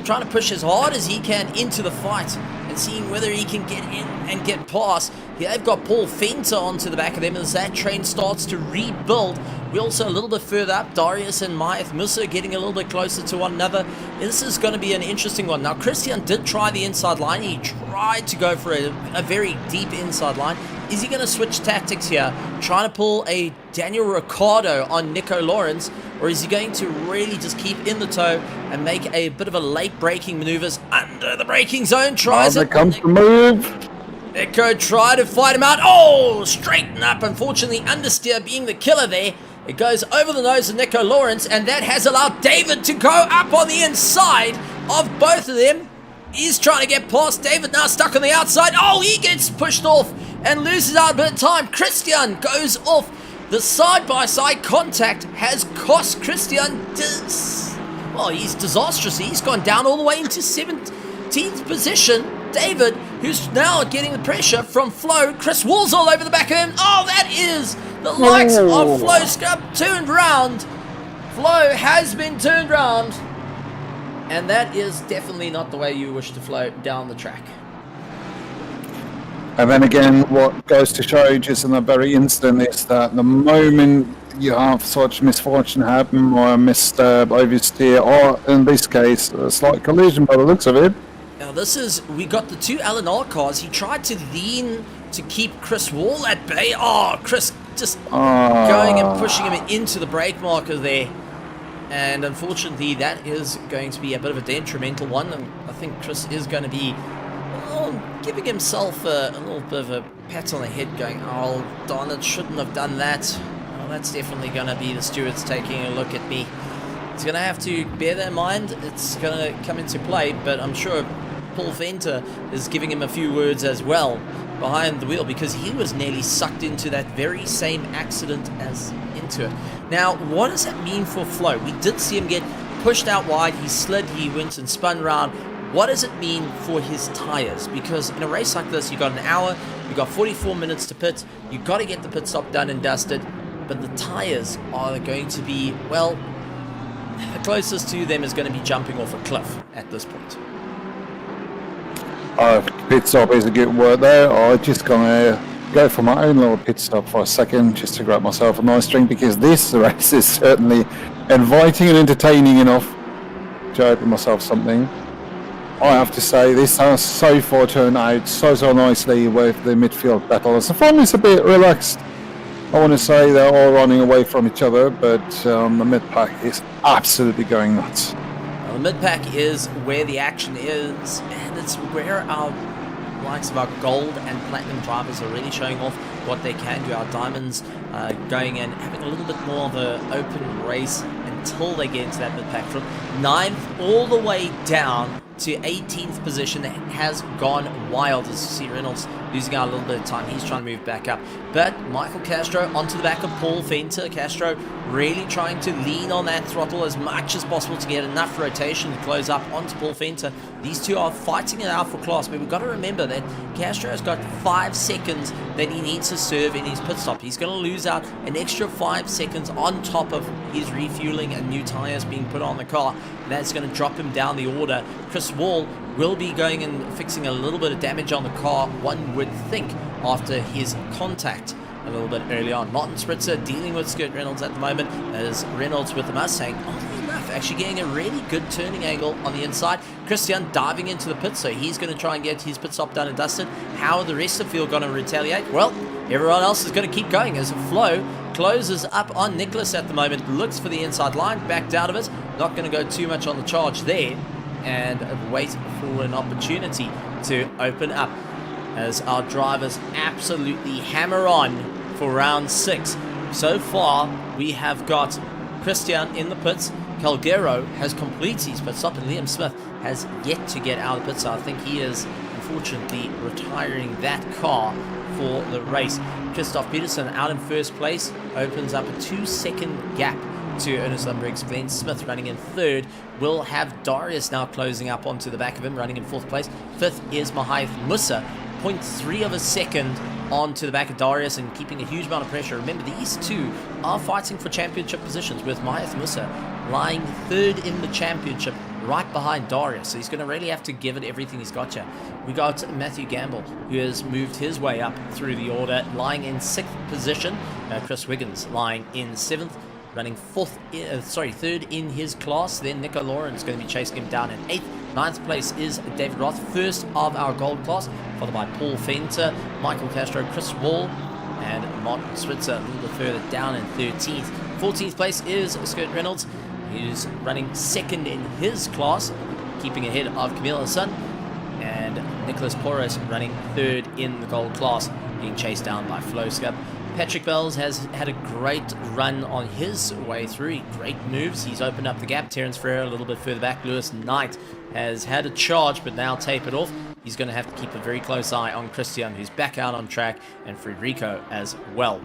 trying to push as hard as he can into the fight and seeing whether he can get in and get past. Yeah, they've got Paul Venter onto the back of them as that train starts to rebuild. We're also a little bit further up. Darius and Maeth Musa getting a little bit closer to one another. This is going to be an interesting one. Now, Christian did try the inside line. He tried to go for a very deep inside line. Is he going to switch tactics here, trying to pull a Daniel Ricciardo on Nico Lawrence, or is he going to really just keep in the tow and make a bit of a late braking maneuvers under the braking zone? Tries it. Comes the move. Nico tried to fight him out. Oh, straighten up. Unfortunately, understeer being the killer there. It goes over the nose of Nico Lawrence, and that has allowed David to go up on the inside of both of them. He's trying to get past. David now stuck on the outside. Oh, he gets pushed off and loses out a bit of time. Christian goes off. The side-by-side contact has cost Christian he's disastrous. He's gone down all the way into 17th position. David, who's now getting the pressure from Flo. Chris Wall's all over the back of him. Oh, that is the likes of Flo Scrub turned round. Flo has been turned round. And that is definitely not the way you wish to flow down the track. And then again, what goes to show just in that very instant is that the moment you have such misfortune happen, or a misstep, oversteer, or in this case, a slight collision by the looks of it. Now we got the two L&R cars. He tried to lean to keep Chris Wall at bay. Oh, Chris just Oh. going and pushing him into the brake marker there. And unfortunately, that is going to be a bit of a detrimental one. And I think Chris is going to be giving himself a little bit of a pat on the head going, oh, darn it, shouldn't have done that. Well, that's definitely going to be the stewards taking a look at me. He's going to have to bear that in mind. It's going to come into play, but I'm sure Paul Venter is giving him a few words as well behind the wheel, because he was nearly sucked into that very same accident as into it. Now, what does that mean for Flo? We did see him get pushed out wide. He slid, he went and spun round. What does it mean for his tires? Because in a race like this, you got an hour, you got 44 minutes to pit, you got to get the pit stop done and dusted, but the tires are going to be, well, the closest to them is going to be jumping off a cliff at this point. Pit stop is a good word there. I'm just gonna go for my own little pit stop for a second, just to grab myself a nice drink, because this race is certainly inviting and entertaining enough to open myself something. I have to say, this has so far turned out so nicely with the midfield battles. The front is a bit relaxed. I want to say they're all running away from each other, but the mid-pack is absolutely going nuts. Well, the mid-pack is where the action is, and it's where our likes of our gold and platinum drivers are really showing off what they can do. Our diamonds going in, having a little bit more of an open race until they get into that mid-pack. From 9th all the way down to 18th position has gone wild, as you see Reynolds losing out a little bit of time. He's trying to move back up, but Michael Castro onto the back of Paul Venter. Castro really trying to lean on that throttle as much as possible to get enough rotation to close up onto Paul Venter. These two are fighting it out for class, but we've got to remember that Castro has got 5 seconds that he needs to serve in his pit stop. He's going to lose out an extra 5 seconds on top of his refueling and new tires being put on the car. And that's going to drop him down the order. Chris Wall will be going and fixing a little bit of damage on the car, one would think, after his contact a little bit early on. Martin Spritzer dealing with Scott Reynolds at the moment, as Reynolds with the Mustang, oddly enough, actually getting a really good turning angle on the inside. Christian diving into the pit, so he's going to try and get his pit stop done and dusted. How are the rest of the field going to retaliate? Well, everyone else is going to keep going as Flo closes up on Nicholas at the moment, looks for the inside line, backed out of it, not going to go too much on the charge there, and wait for an opportunity to open up as our drivers absolutely hammer on for round 6. So far, we have got Christian in the pits. Calgero has completed his pit stop, and Liam Smith has yet to get out of the pits. So I think he is unfortunately retiring that car for the race. Christoph Peterson out in first place, opens up a 2-second gap to Ernest Lundberg's Glenn Smith running in third. We'll have Darius now closing up onto the back of him, running in fourth place. Fifth is Mahaith Musa, 0.3 of a second onto the back of Darius and keeping a huge amount of pressure. Remember, these two are fighting for championship positions, with Mahaith Musa lying third in the championship right behind Darius, so he's going to really have to give it everything he's got here. We got Matthew Gamble, who has moved his way up through the order, lying in 6th position. Chris Wiggins lying in 7th, running third in his class. Then Nico Lawrence going to be chasing him down in 8th. 9th place is David Roth, first of our gold class, followed by Paul Venter, Michael Castro, Chris Wall, and Martin Switzer a little bit further down in 13th. 14th place is Scott Reynolds, who's running 2nd in his class, keeping ahead of Camille Hassan, and Nicholas Porras running 3rd in the gold class, being chased down by Flo Scub. Patrick Bells has had a great run on his way through. Great moves. He's opened up the gap. Terence Ferreira a little bit further back. Lewis Knight has had a charge but now tapered off. He's going to have to keep a very close eye on Christian, who's back out on track, and Frederico as well.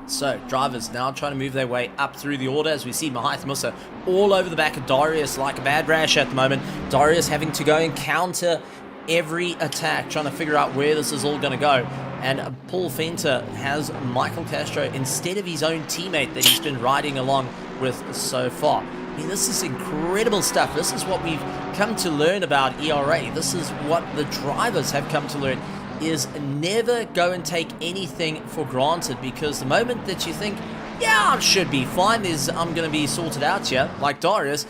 So, drivers now trying to move their way up through the order, as we see Mahaith Musa all over the back of Darius like a bad rash at the moment. Darius having to go and counter every attack, trying to figure out where this is all going to go. And Paul Venter has Michael Castro instead of his own teammate that he's been riding along with so far. I mean, this is incredible stuff. This is what we've come to learn about ERA. This is what the drivers have come to learn, is never go and take anything for granted, because the moment that you think, yeah, I should be fine. I'm going to be sorted out here, like Darius,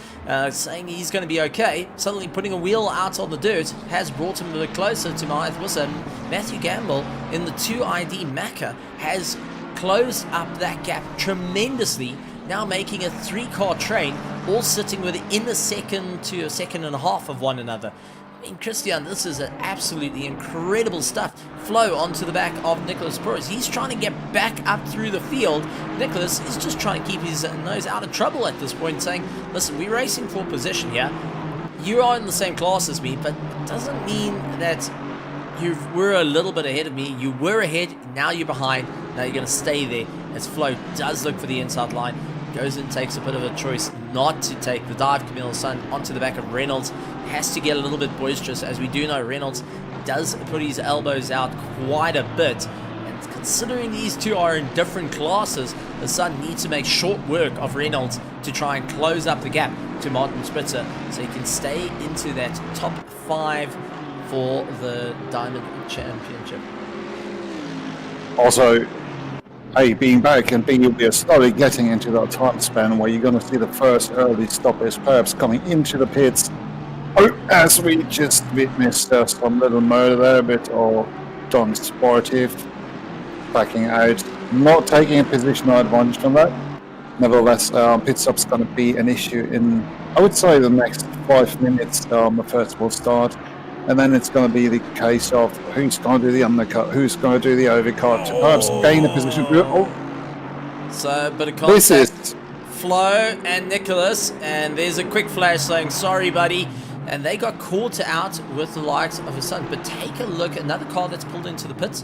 saying he's going to be okay. Suddenly putting a wheel out on the dirt has brought him a bit closer to Matthias Busse. Matthew Gamble in the 2ID Macca has closed up that gap tremendously, now making a 3-car train, all sitting within a second to a second and a half of one another. I mean, Christian, this is absolutely incredible stuff. Flow onto the back of Nicholas Perez. He's trying to get back up through the field. Nicholas is just trying to keep his nose out of trouble at this point, saying, listen, we're racing for position here. You are in the same class as me, but it doesn't mean that you were a little bit ahead of me. You were ahead, now you're behind. Now you're going to stay there. As Flo does look for the inside line, goes and takes a bit of a choice not to take the dive. Camille Sun onto the back of Reynolds. Has to get a little bit boisterous. As we do know, Reynolds does put his elbows out quite a bit. And considering these two are in different classes, the Sun needs to make short work of Reynolds to try and close up the gap to Martin Spitzer so he can stay into that top 5 for the Diamond Championship. Also, A, being back, and B, we are slowly getting into that time span where you're going to see the first early stoppers perhaps coming into the pits. Oh, as we just witnessed some little murder there, a bit of John Sportive backing out, not taking a positional advantage from that. Nevertheless, pit stop's going to be an issue in, I would say, the next 5 minutes. The first will start, and then it's going to be the case of who's going to do the undercut, who's going to do the overcut, to perhaps gain a position. So, but a contact. This is Flo and Nicholas, and there's a quick flash saying, sorry, buddy. And they got caught out with the likes of his son. But take a look, another car that's pulled into the pits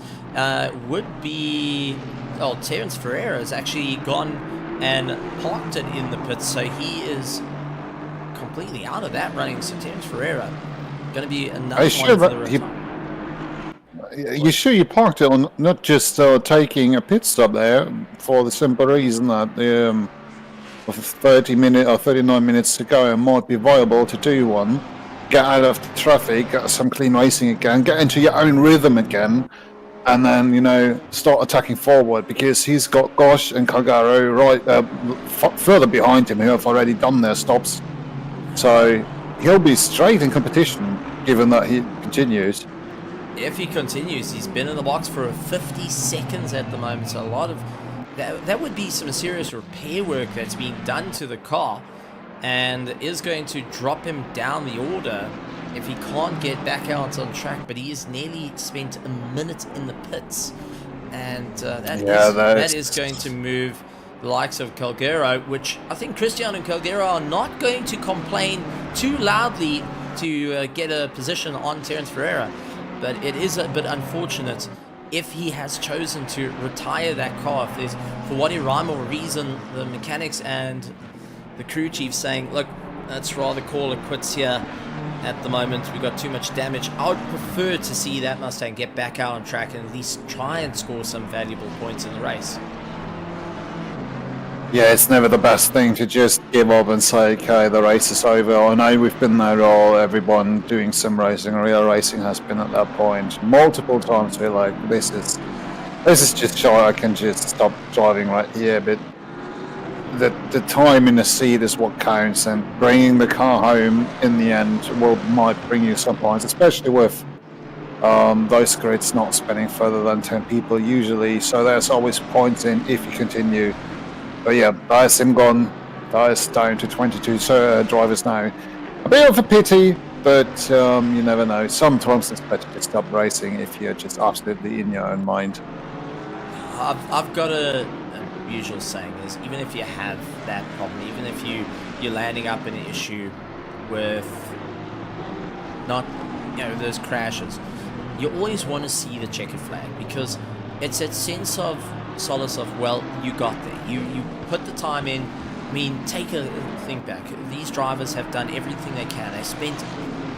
would be, oh, Terence Ferreira has actually gone and parked it in the pits. So he is completely out of that running. So Terence Ferreira going to be another one for the return. You sure you parked it on, not just taking a pit stop there, for the simple reason that the 30 minutes or 39 minutes to go, it might be viable to do one, get out of the traffic, get some clean racing again, get into your own rhythm again, and then, you know, start attacking forward, because he's got Gosh and Calgaro right further behind him who have already done their stops. So he'll be straight in competition given that he continues. If he continues, he's been in the box for 50 seconds at the moment, so a lot of that would be some serious repair work that's being done to the car, and is going to drop him down the order if he can't get back out on track. But he has nearly spent a minute in the pits, and that is going to move the likes of Calgaro, which I think Christian and Calgaro are not going to complain too loudly to get a position on Terence Ferreira. But it is a bit unfortunate if he has chosen to retire that car. If there's, for whatever rhyme or reason, the mechanics and the crew chief saying, look, let's rather call it quits here at the moment, we've got too much damage. I would prefer to see that Mustang get back out on track and at least try and score some valuable points in the race. Yeah, it's never the best thing to just give up and say, okay, the race is over. I know we've been there all, everyone doing sim racing, real racing has been at that point multiple times. We're like, this is just short, I can just stop driving right here. But the time in the seat is what counts, and bringing the car home in the end might bring you some points, especially with those grids not spinning further than 10 people usually. So there's always points in if you continue. But yeah, that's him gone. That is down to 22 drivers now. A bit of a pity, but you never know. Sometimes it's better to stop racing if you're just absolutely in your own mind. I've got a usual saying is, even if you have that problem, even if you're landing up in an issue with not, you know, those crashes, you always want to see the checkered flag, because it's that sense of solace of, well, you got there. You put the time in. I mean, take a think back. These drivers have done everything they can. They spent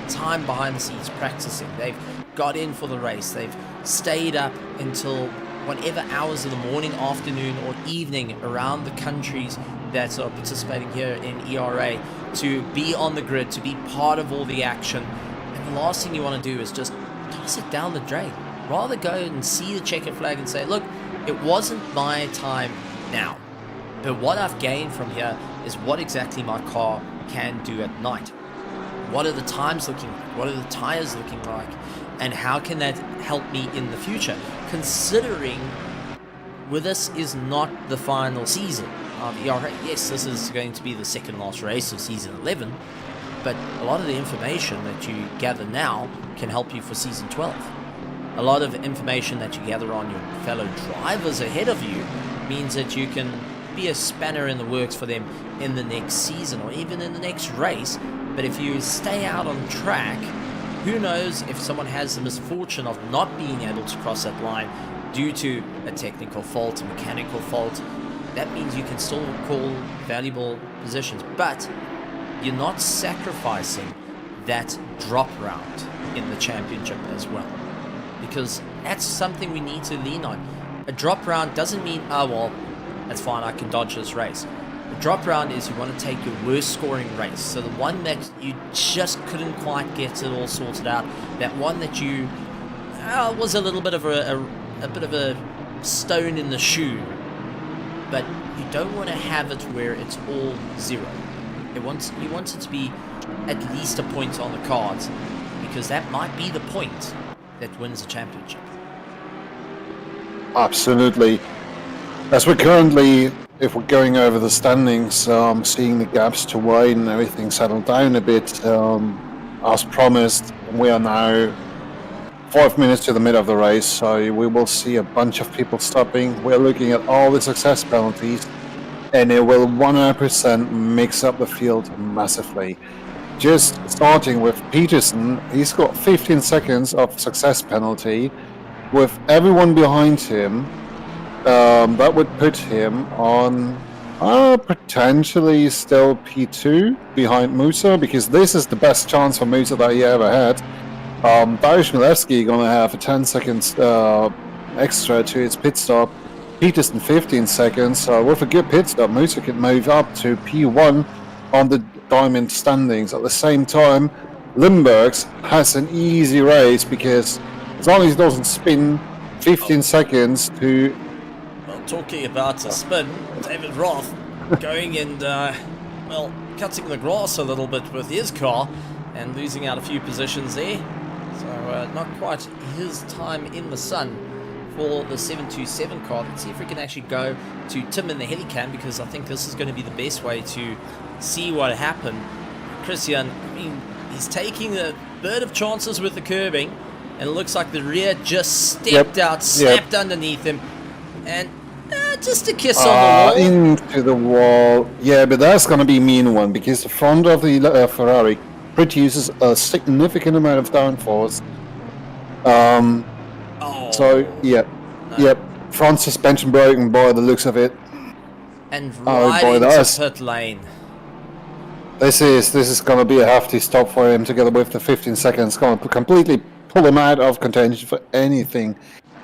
time behind the scenes practicing. They've got in for the race. They've stayed up until whatever hours of the morning, afternoon, or evening around the countries that are participating here in ERA to be on the grid, to be part of all the action. And the last thing you want to do is just toss it down the drain. Rather go and see the checkered flag and say, look, it wasn't my time now. But what I've gained from here is what exactly my car can do at night. What are the times looking like? What are the tires looking like? And how can that help me in the future? Considering this is not the final season of ERA. Yes, this is going to be the second last race of season 11, but a lot of the information that you gather now can help you for season 12. A lot of information that you gather on your fellow drivers ahead of you means that you can be a spanner in the works for them in the next season or even in the next race. But if you stay out on track, who knows if someone has the misfortune of not being able to cross that line due to a technical fault, a mechanical fault. That means you can still call valuable positions, but you're not sacrificing that drop round in the championship as well, because that's something we need to lean on. A drop round doesn't mean, oh well, that's fine, I can dodge this race. A drop round is you want to take your worst scoring race, so the one that you just couldn't quite get it all sorted out, that one that you was a little bit of a stone in the shoe, but you don't want to have it where it's all zero. You want it to be at least a point on the cards, because that might be the point that wins the championship. Absolutely. As we're currently, if we're going over the standings, seeing the gaps to Wayne and everything settle down a bit, as promised, we are now 5 minutes to the mid of the race, so we will see a bunch of people stopping. We're looking at all the success penalties, and it will 100% mix up the field massively. Just starting with Peterson, he's got 15 seconds of success penalty. With everyone behind him, that would put him on potentially still P2 behind Musa, because this is the best chance for Musa that he ever had. Dariusz Milewski gonna have a 10 seconds extra to his pit stop. Peterson 15 seconds, so with a good pit stop, Musa can move up to P1 on the Diamond standings. At the same time, Limburgs has an easy race, because as long as he doesn't spin 15 seconds to... Well, talking about a spin, David Roth going and, cutting the grass a little bit with his car and losing out a few positions there. So not quite his time in the sun for the 727 car. Let's see if we can actually go to Tim in the helicam, because I think this is going to be the best way to see what happened. Christian, I mean, he's taking a bit of chances with the curbing, and it looks like the rear just stepped out, snapped underneath him, and just a kiss on the wall. Into the wall. Yeah, but that's going to be a mean one, because the front of the Ferrari produces a significant amount of downforce. So, front suspension broken by the looks of it. And right into pit lane. This is going to be a hefty stop for him, together with the 15 seconds. Going to completely pull him out of contention for anything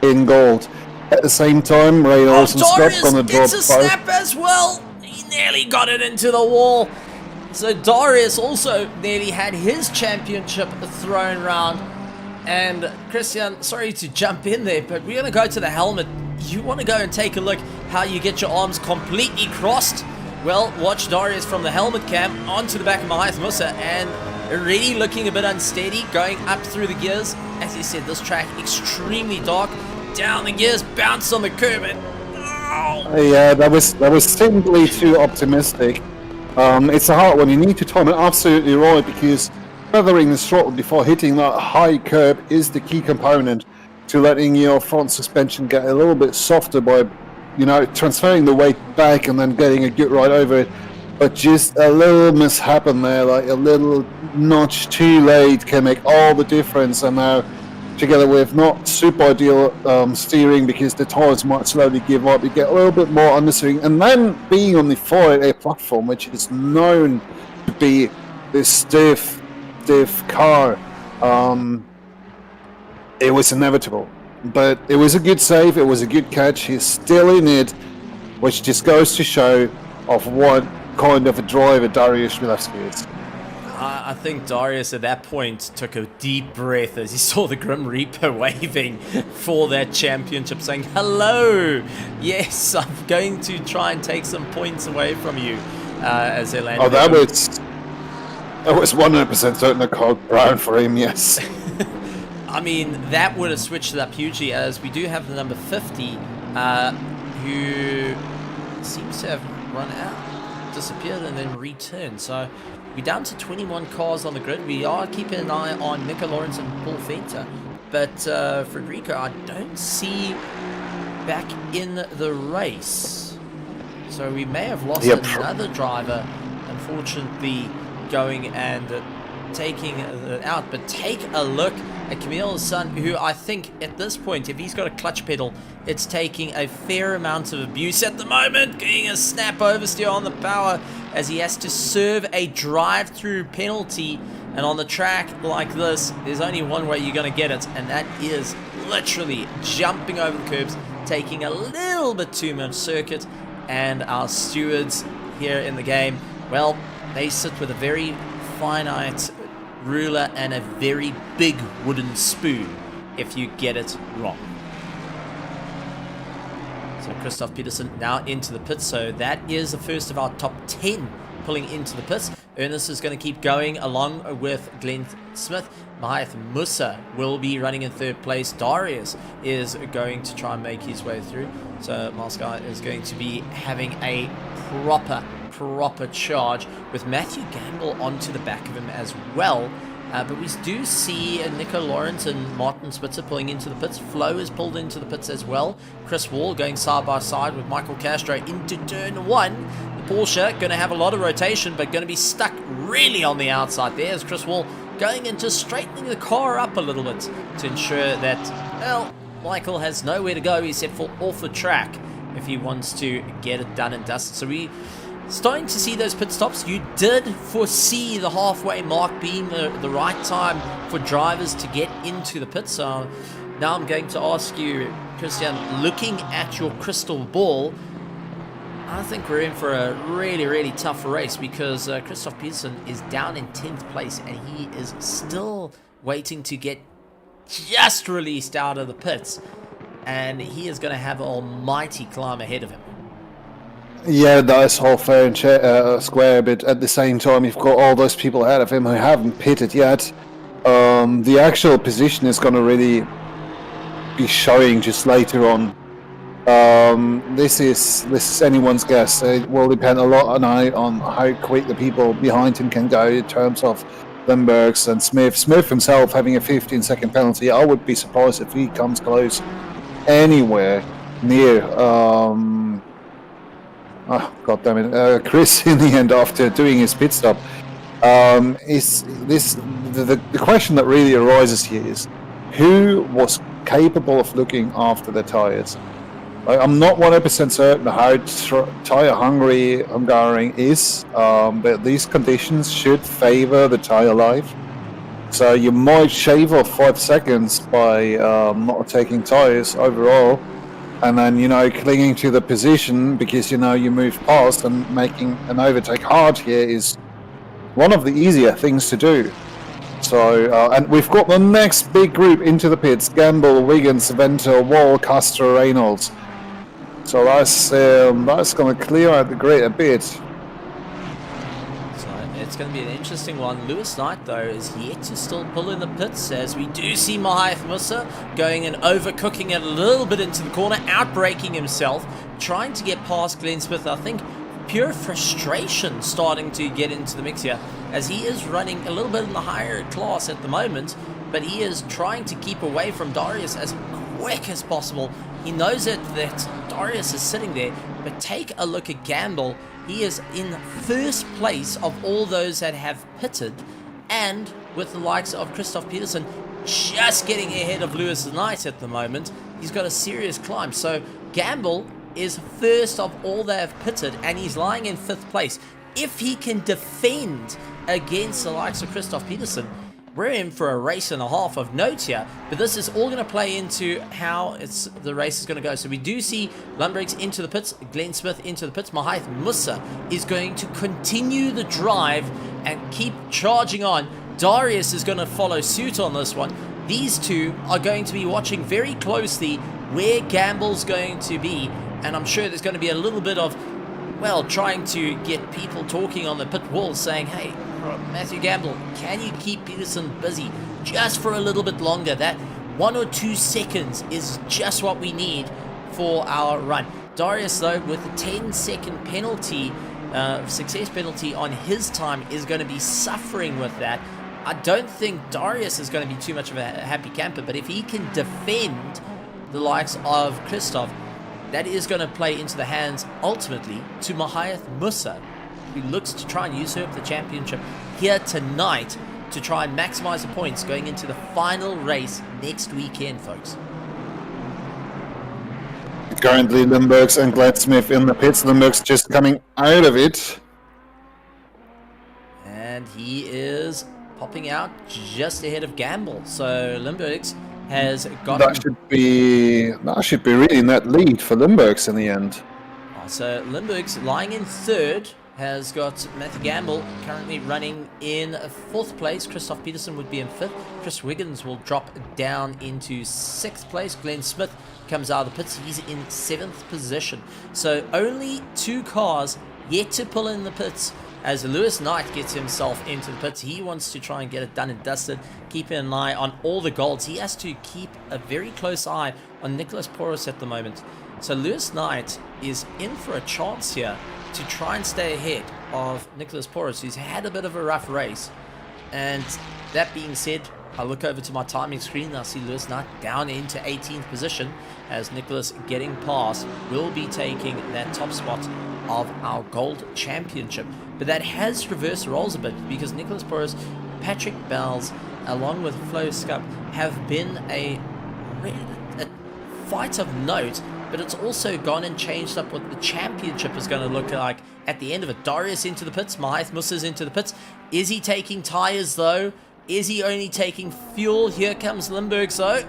in gold. At the same time, Ray Olsen Scott's going to drop gets a snap as well. He nearly got it into the wall. So Darius also nearly had his championship thrown round. And Christian, sorry to jump in there, but we're going to go to the helmet. You want to go and take a look how you get your arms completely crossed? Well, watch Darius from the helmet cam onto the back of Mahath Musa, and already looking a bit unsteady, going up through the gears. As you said, this track extremely dark. Down the gears, bounce on the curb, and yeah, that was simply too optimistic. It's a hard one. You need to time it absolutely right, because feathering the throttle before hitting that high curb is the key component to letting your front suspension get a little bit softer by, transferring the weight back and then getting a good ride over it. But just a little mishap in there, like a little notch too late, can make all the difference. And now, together with not super ideal steering, because the tires might slowly give up, you get a little bit more understeering. And then being on the 488 platform, which is known to be this stiff car, it was inevitable. But it was a good save, it was a good catch. He's still in it, which just goes to show of what kind of a driver Dariusz Milewski is. I think Darius at that point took a deep breath as he saw the Grim Reaper waving for that championship, saying, "Hello, yes, I'm going to try and take some points away from you." As they landed. Oh, that was 100% certain a code brown for him. Yes. I mean, that would have switched it up hugely, as we do have the number 50, who seems to have run out, disappeared, and then returned. So we're down to 21 cars on the grid. We are keeping an eye on Nico Lawrence and Paul Fenter, but Frederico, I don't see back in the race. So we may have lost another driver, unfortunately, going and taking it out. But take a look at Camille Sun, who I think at this point, if he's got a clutch pedal, it's taking a fair amount of abuse at the moment, getting a snap oversteer on the power as he has to serve a drive-through penalty. And on the track like this, there's only one way you're going to get it, and that is literally jumping over the curbs, taking a little bit too much circuit. And our stewards here in the game, well, they sit with a very finite ruler and a very big wooden spoon if you get it wrong. So Christoph Peterson now into the pits. So that is the first of our top 10 pulling into the pits. Ernest is going to keep going along with Glenn Smith. Mahath Musa will be running in third place. Darius is going to try and make his way through. So Moscow is going to be having a proper charge with Matthew Gamble onto the back of him as well. But we do see Nico Lawrence and Martin Spitzer pulling into the pits. Flo is pulled into the pits as well. Chris Wall going side by side with Michael Castro into turn one. The Porsche going to have a lot of rotation, but going to be stuck really on the outside there as Chris Wall going into straightening the car up a little bit to ensure that, well, Michael has nowhere to go except for off the track if he wants to get it done and dusted. So we starting to see those pit stops. You did foresee the halfway mark being the right time for drivers to get into the pit. So now I'm going to ask you, Christian, looking at your crystal ball, I think we're in for a really tough race because Christoph Peterson is down in 10th place and he is still waiting to get just released out of the pits, and he is going to have an almighty climb ahead of him. Yeah, that's all fair and square, but at the same time, you've got all those people ahead of him who haven't pitted yet. The actual position is going to really be showing just later on. This is anyone's guess. It will depend a lot on how quick the people behind him can go in terms of Limburgs and Smith. Smith himself having a 15-second penalty. I would be surprised if he comes close anywhere near. Oh, God damn it! Chris, in the end, after doing his pit stop, is this the question that really arises here is who was capable of looking after the tires? I'm not 100% certain how tire hungry Hungarian is, but these conditions should favor the tire life. So you might shave off 5 seconds by not taking tires overall, and then clinging to the position because you move past, and making an overtake hard here is one of the easier things to do. So and we've got the next big group into the pits: Gamble, Wiggins, Venter, Wall, Castro, Reynolds. So that's going to clear out the grid a bit. So it's going to be an interesting one. Lewis Knight, though, is yet to still pull in the pits, as we do see Mahath Musa going and overcooking it a little bit into the corner, outbraking himself, trying to get past Glenn Smith. I think pure frustration starting to get into the mix here, as he is running a little bit in the higher class at the moment, but he is trying to keep away from Darius as quick as possible. He knows that Darius is sitting there, but take a look at Gamble. He is in first place of all those that have pitted, and with the likes of Christoph Peterson just getting ahead of Lewis Knight at the moment, he's got a serious climb. So Gamble is first of all that have pitted, and he's lying in 5th place. If he can defend against the likes of Christoph Peterson, we're in for a race and a half of note here, but this is all going to play into how the race is going to go. So we do see Lundbergs into the pits, Glenn Smith into the pits. Mahath Musa is going to continue the drive and keep charging on. Darius is going to follow suit on this one. These two are going to be watching very closely where Gamble's going to be, and I'm sure there's going to be a little bit of, well, trying to get people talking on the pit wall saying, hey, Matthew Gamble, can you keep Peterson busy just for a little bit longer? That 1 or 2 seconds is just what we need for our run. Darius, though, with a 10-second penalty, success penalty on his time, is going to be suffering with that. I don't think Darius is going to be too much of a happy camper, but if he can defend the likes of Christoph, that is going to play into the hands, ultimately, to Mahayath Musa, who looks to try and usurp the championship here tonight to try and maximize the points going into the final race next weekend, folks. Currently, Limburgs and Glenn Smith in the pits. Limburgs just coming out of it. And he is popping out just ahead of Gamble. So Limburgs has got... That should be really net lead for Limburgs in the end. So Limburgs lying in third has got Matthew Gamble currently running in 4th place. Christoph Peterson would be in 5th. Chris Wiggins will drop down into 6th place. Glenn Smith comes out of the pits. He's in 7th position. So only 2 cars yet to pull in the pits as Lewis Knight gets himself into the pits. He wants to try and get it done and dusted, keeping an eye on all the golds. He has to keep a very close eye on Nicholas Porus at the moment. So Lewis Knight is in for a chance here to try and stay ahead of Nicholas Porus, who's had a bit of a rough race. And that being said, I look over to my timing screen and I see Lewis Knight down into 18th position as Nicholas, getting past, will be taking that top spot of our gold championship. But that has reversed roles a bit because Nicholas Porus, Patrick Bells, along with Flo Scup, have been a fight of note, but it's also gone and changed up what the championship is going to look like at the end of it. Darius into the pits, Mahayath Musa's into the pits. Is he taking tyres though? Is he only taking fuel? Here comes Limburgs though,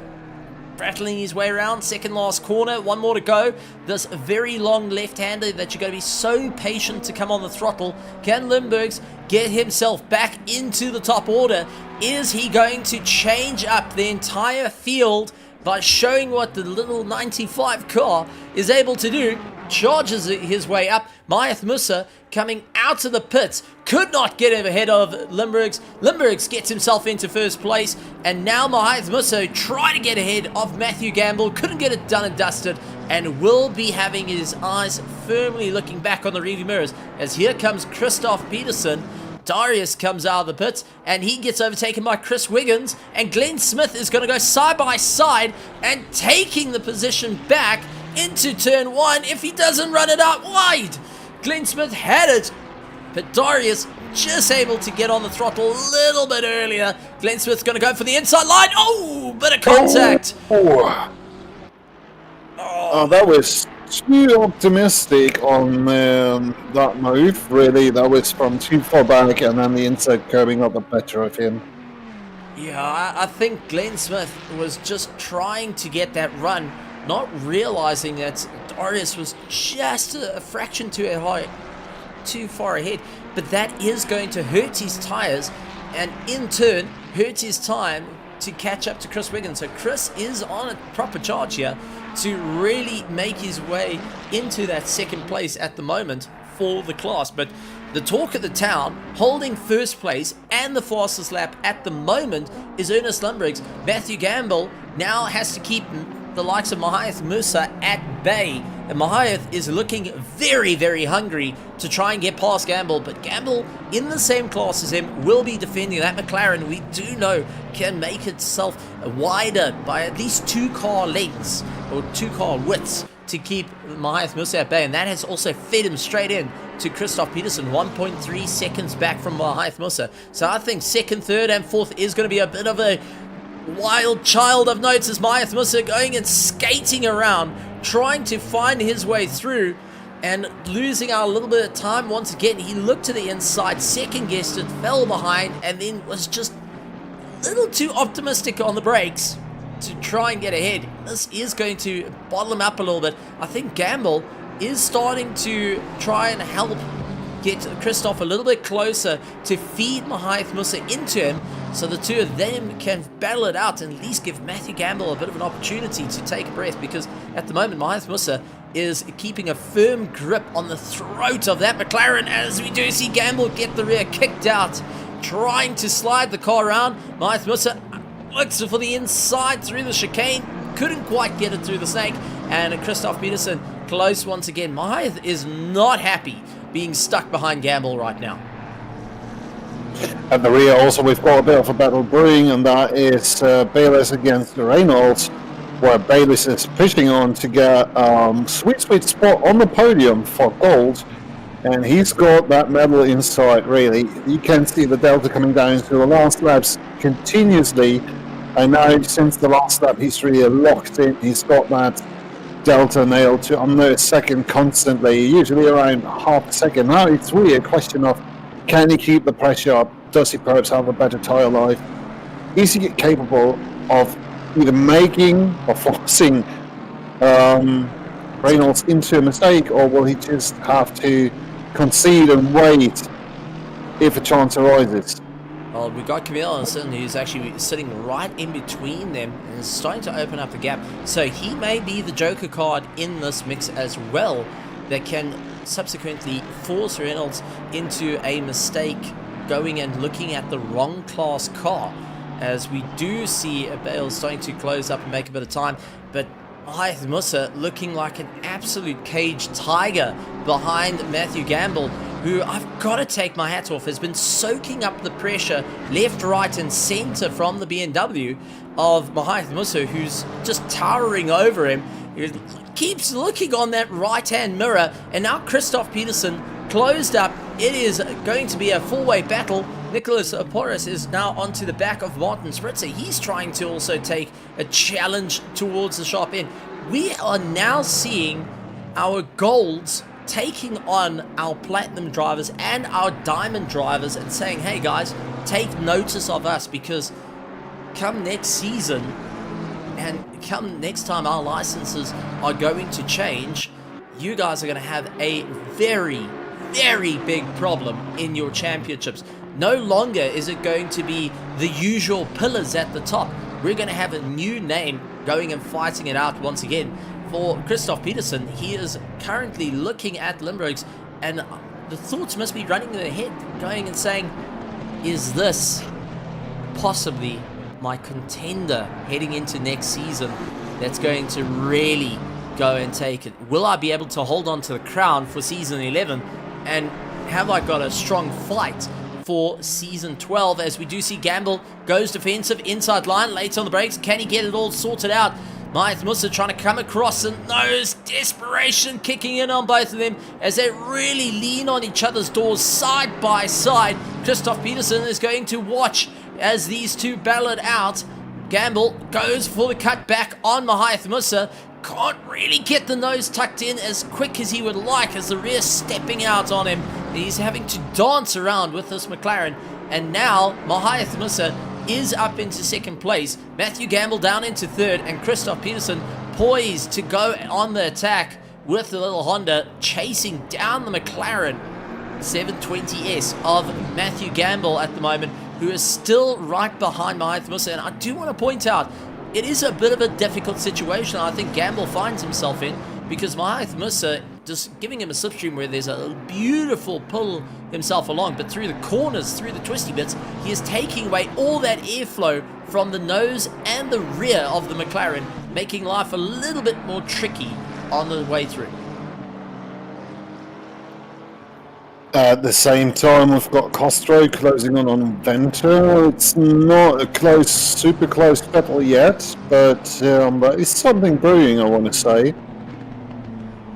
rattling his way around, second last corner, 1 more to go. This very long left-hander that you're going to be so patient to come on the throttle. Can Limburgs get himself back into the top order? Is he going to change up the entire field by showing what the little 95 car is able to do? Charges his way up. Mahayath Musa coming out of the pits, could not get ahead of Limburgs. Limburgs gets himself into 1st place, and now Mahayath Musa trying to get ahead of Matthew Gamble, couldn't get it done and dusted, and will be having his eyes firmly looking back on the rearview mirrors as here comes Christoph Peterson. Darius comes out of the pits and he gets overtaken by Chris Wiggins, and Glenn Smith is going to go side by side and taking the position back into turn 1 if he doesn't run it out wide. Glenn Smith had it, but Darius just able to get on the throttle a little bit earlier. Glenn Smith's going to go for the inside line. Oh, bit of contact. Oh, that was too optimistic on that move, really. That was from too far back, and then the inside curving got the better of him. Yeah, I think Glenn Smith was just trying to get that run, not realizing that Darius was just a fraction too far ahead. But that is going to hurt his tires, and in turn hurt his time to catch up to Chris Wiggins. So Chris is on a proper charge here to really make his way into that 2nd place at the moment for the class. But the talk of the town, holding 1st place and the fastest lap at the moment, is Ernest Limburgs. Matthew Gamble now has to keep the likes of Mahayath Musa at bay. And Mahayath is looking very, very hungry to try and get past Gamble. But Gamble, in the same class as him, will be defending that McLaren. We do know can make itself wider by at least 2 car lengths or 2 car widths to keep Mahayath Musa at bay. And that has also fed him straight in to Christoph Peterson, 1.3 seconds back from Mahayath Musa. So I think 2nd, 3rd and 4th is going to be a bit of a wild child of notes as Mahayath Musa going and skating around, trying to find his way through and losing out a little bit of time once again. He looked to the inside, second guessed it, fell behind, and then was just a little too optimistic on the brakes to try and get ahead. This is going to bottle him up a little bit. I think Gamble is starting to try and help get Christoph a little bit closer to feed Mahaith Musa into him, so the two of them can battle it out and at least give Matthew Gamble a bit of an opportunity to take a breath, because at the moment Mahaith Musa is keeping a firm grip on the throat of that McLaren, as we do see Gamble get the rear kicked out, trying to slide the car around. Mahaith Musa looks for the inside through the chicane, couldn't quite get it through the snake, and Christoph Peterson close once again. Mahaith is not happy being stuck behind Gamble right now. At the rear also we've got a bit of a battle brewing, and that is Bayliss against Reynolds, where Bayliss is pushing on to get sweet spot on the podium for gold, and he's got that medal in sight really. You can see the delta coming down to the last laps continuously, and now since the last lap he's really locked in. He's got that delta nailed to under a second constantly, usually around half a second. Now it's really a question of, can he keep the pressure up? Does he perhaps have a better tyre life? Is he capable of either making or forcing Reynolds into a mistake, or will he just have to concede and wait if a chance arises? Well, we got Camille Anderson, who's actually sitting right in between them and is starting to open up the gap. So he may be the joker card in this mix as well, that can subsequently force Reynolds into a mistake, going and looking at the wrong class car, as we do see Bale starting to close up and make a bit of time. But Mahaith Musa looking like an absolute caged tiger behind Matthew Gamble, who I've got to take my hat off, has been soaking up the pressure left, right and centre from the BMW of Mahaith Musa, who's just towering over him. He keeps looking on that right-hand mirror, and now Christoph Peterson closed up. It is going to be a four-way battle. Nicholas Porras is now onto the back of Martin Spritzer. He's trying to also take a challenge towards the sharp end. We are now seeing our golds taking on our platinum drivers and our diamond drivers and saying, hey guys, take notice of us, because come next season and come next time our licenses are going to change, you guys are going to have a very, very big problem in your championships. No longer is it going to be the usual pillars at the top. We're going to have a new name going and fighting it out once again. For Christoph Peterson, he is currently looking at Limburgs, and the thoughts must be running in their head, going and saying, is this possibly my contender heading into next season that's going to really go and take it? Will I be able to hold on to the crown for season 11? And have I got a strong fight for season 12? As we do see Gamble goes defensive, inside line, late on the brakes. Can he get it all sorted out? Mahaith Musa trying to come across, and nose desperation kicking in on both of them as they really lean on each other's doors side by side. Christoph Peterson is going to watch as these two battle it out. Gamble goes for the cut back on Mahaith Musa. Can't really get the nose tucked in as quick as he would like, as the rear stepping out on him. He's having to dance around with this McLaren, and now Mahaith Musa is up into second place. Matthew Gamble down into third, and Christoph Peterson poised to go on the attack with the little Honda, chasing down the McLaren 720S of Matthew Gamble at the moment, who is still right behind Mahaith Musa. And I do want to point out, it is a bit of a difficult situation I think Gamble finds himself in, because Mahaith Musa just giving him a slipstream where there's a beautiful pull himself along, but through the corners, through the twisty bits, he is taking away all that airflow from the nose and the rear of the McLaren, making life a little bit more tricky on the way through. At the same time, we've got Costro closing on Venter. It's not a close, super close battle yet, but it's something brewing, I want to say.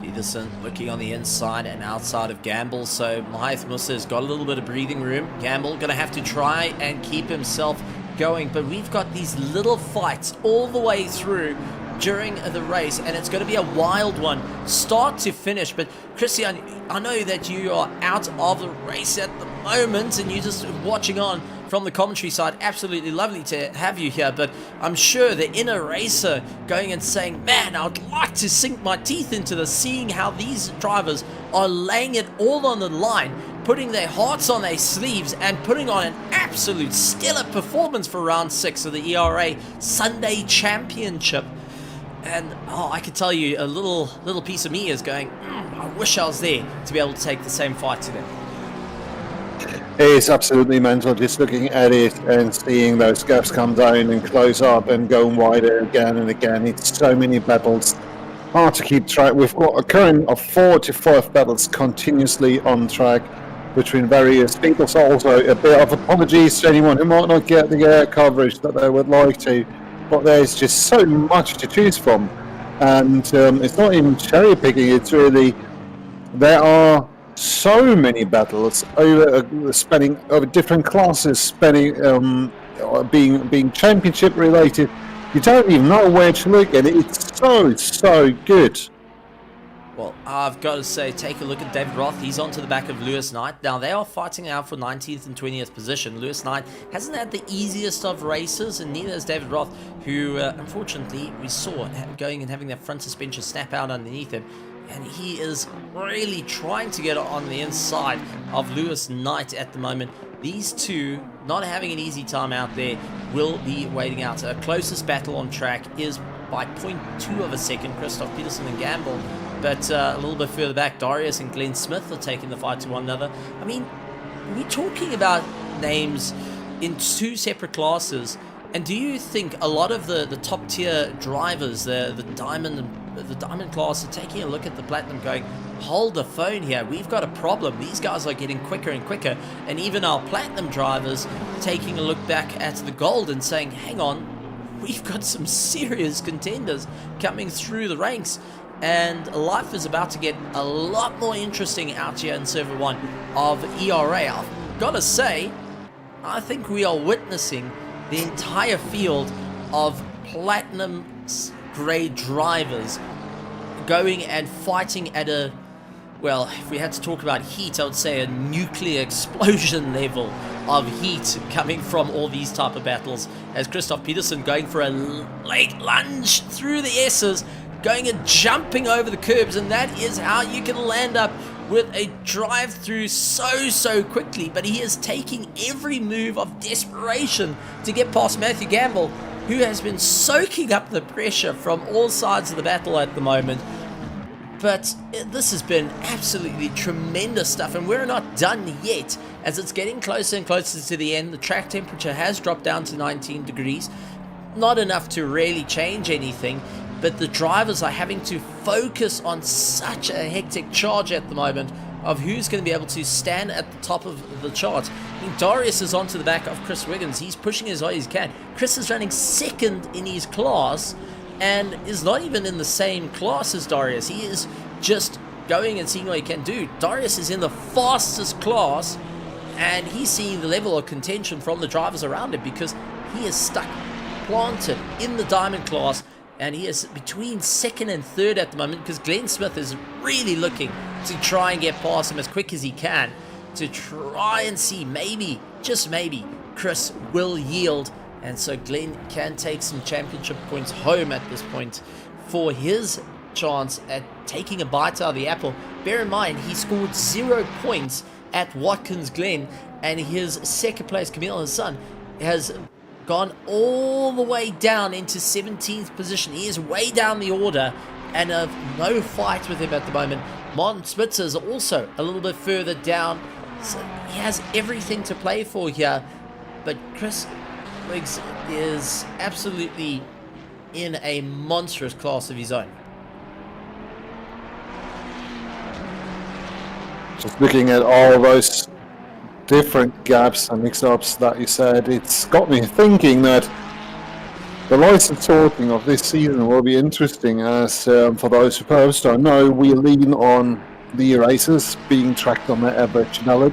Peterson looking on the inside and outside of Gamble, so Mahaith Musa has got a little bit of breathing room. Gamble going to have to try and keep himself going, but we've got these little fights all the way through during the race, and it's going to be a wild one start to finish. But Christian, I know that you are out of the race at the moment and you're just watching on from the commentary side. Absolutely lovely to have you here, but I'm sure the inner racer going and saying, man, I'd like to sink my teeth into this, seeing how these drivers are laying it all on the line. putting their hearts on their sleeves and putting on an absolute stellar performance for round 6 of the ERA Sunday Championship. And I can tell you, a little piece of me is going, I wish I was there to be able to take the same fight to them. It's absolutely mental just looking at it and seeing those gaps come down and close up and go wider again and again. It's so many battles, hard to keep track. We've got a current of 4 to 5 battles continuously on track between various people. So also a bit of apologies to anyone who might not get the air coverage that they would like to, but there's just so much to choose from. And it's not even cherry picking, it's really, there are so many battles spanning over different classes, spanning being championship related. You don't even know where to look, and it's so good. Well, I've got to say, take a look at David Roth. He's onto the back of Lewis Knight. Now, they are fighting out for 19th and 20th position. Lewis Knight hasn't had the easiest of races, and neither has David Roth, who, unfortunately, we saw going and having that front suspension snap out underneath him. And he is really trying to get on the inside of Lewis Knight at the moment. These two, not having an easy time out there, will be waiting out. Our closest battle on track is by 0.2 of a second, Christoph Peterson and Gamble. But a little bit further back, Darius and Glenn Smith are taking the fight to one another. I mean, we're talking about names in 2 separate classes. And do you think a lot of the top tier drivers, the diamond class, are taking a look at the platinum going, hold the phone here, we've got a problem, these guys are getting quicker and quicker, and even our platinum drivers taking a look back at the gold and saying, hang on, we've got some serious contenders coming through the ranks, and life is about to get a lot more interesting out here in Server 1 of ERA. I've got to say, I think we are witnessing the entire field of platinum grade drivers going and fighting at a, well, if we had to talk about heat, I would say a nuclear explosion level of heat coming from all these type of battles, as Christoph Peterson going for a late lunge through the S's, going and jumping over the curbs, and that is how you can land up with a drive through so quickly. But he is taking every move of desperation to get past Matthew Gamble, who has been soaking up the pressure from all sides of the battle at the moment. But this has been absolutely tremendous stuff, and we're not done yet, as it's getting closer and closer to the end. The track temperature has dropped down to 19 degrees, not enough to really change anything, but the drivers are having to focus on such a hectic charge at the moment of who's going to be able to stand at the top of the chart. I mean, Darius is onto the back of Chris Wiggins. He's pushing as hard as he can. Chris is running second in his class and is not even in the same class as Darius. He is just going and seeing what he can do. Darius is in the fastest class, and he's seeing the level of contention from the drivers around him because he is stuck, planted in the diamond class, and he is between second and third at the moment because Glenn Smith is really looking to try and get past him as quick as he can to try and see, maybe, just maybe, Chris will yield, and so Glenn can take some championship points home at this point for his chance at taking a bite out of the apple. Bear in mind, he scored 0 points at Watkins Glen, and his second place, Camille Hassan, has gone all the way down into 17th position. He is way down the order and no fight with him at the moment. Martin Spitzer is also a little bit further down, so he has everything to play for here, but Chris Wiggs is absolutely in a monstrous class of his own. Just looking at all those different gaps and mix-ups that you said, it's got me thinking that the license sorting of this season will be interesting, as for those who perhaps don't know, we lean on the races being tracked on their average valid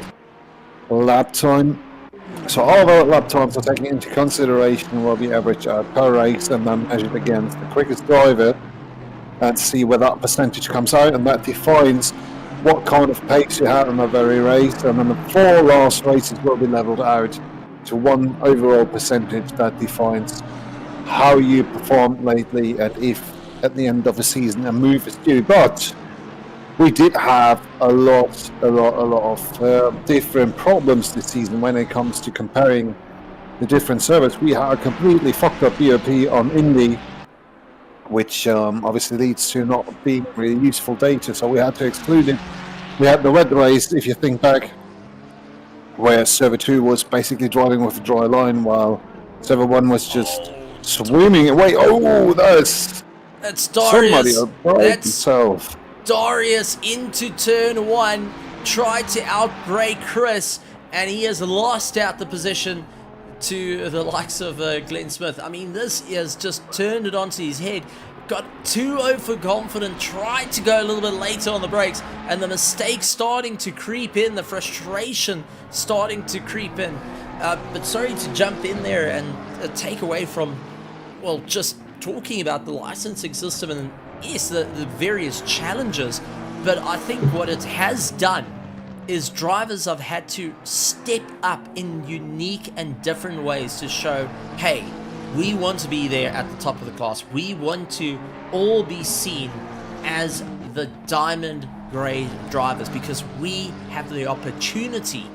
lap time. So all the lap times are taken into consideration will be averaged out per race and then measured against the quickest driver and see where that percentage comes out, and that defines what kind of pace you have in the very race, and then the 4 last races will be leveled out to one overall percentage that defines how you performed lately and if at the end of the season a move is due. But we did have a lot of different problems this season when it comes to comparing the different servers. We had a completely fucked up BOP on Indy, which obviously leads to not being really useful data, so we had to exclude it. We had the red race, if you think back, where server 2 was basically driving with a dry line while server 1 was just swimming away. Oh, that's Darius. Somebody broke himself. Darius into turn 1, tried to outbrake Chris, and he has lost out the position to the likes of Glenn Smith. I mean, this has just turned it onto his head. Got too overconfident, tried to go a little bit later on the brakes, and the mistakes starting to creep in, the frustration starting to creep in. But sorry to jump in there and take away from, well, just talking about the licensing system and yes, the various challenges. But I think what it has done is drivers have had to step up in unique and different ways to show, hey, we want to be there at the top of the class. We want to all be seen as the diamond grade drivers because we have the opportunity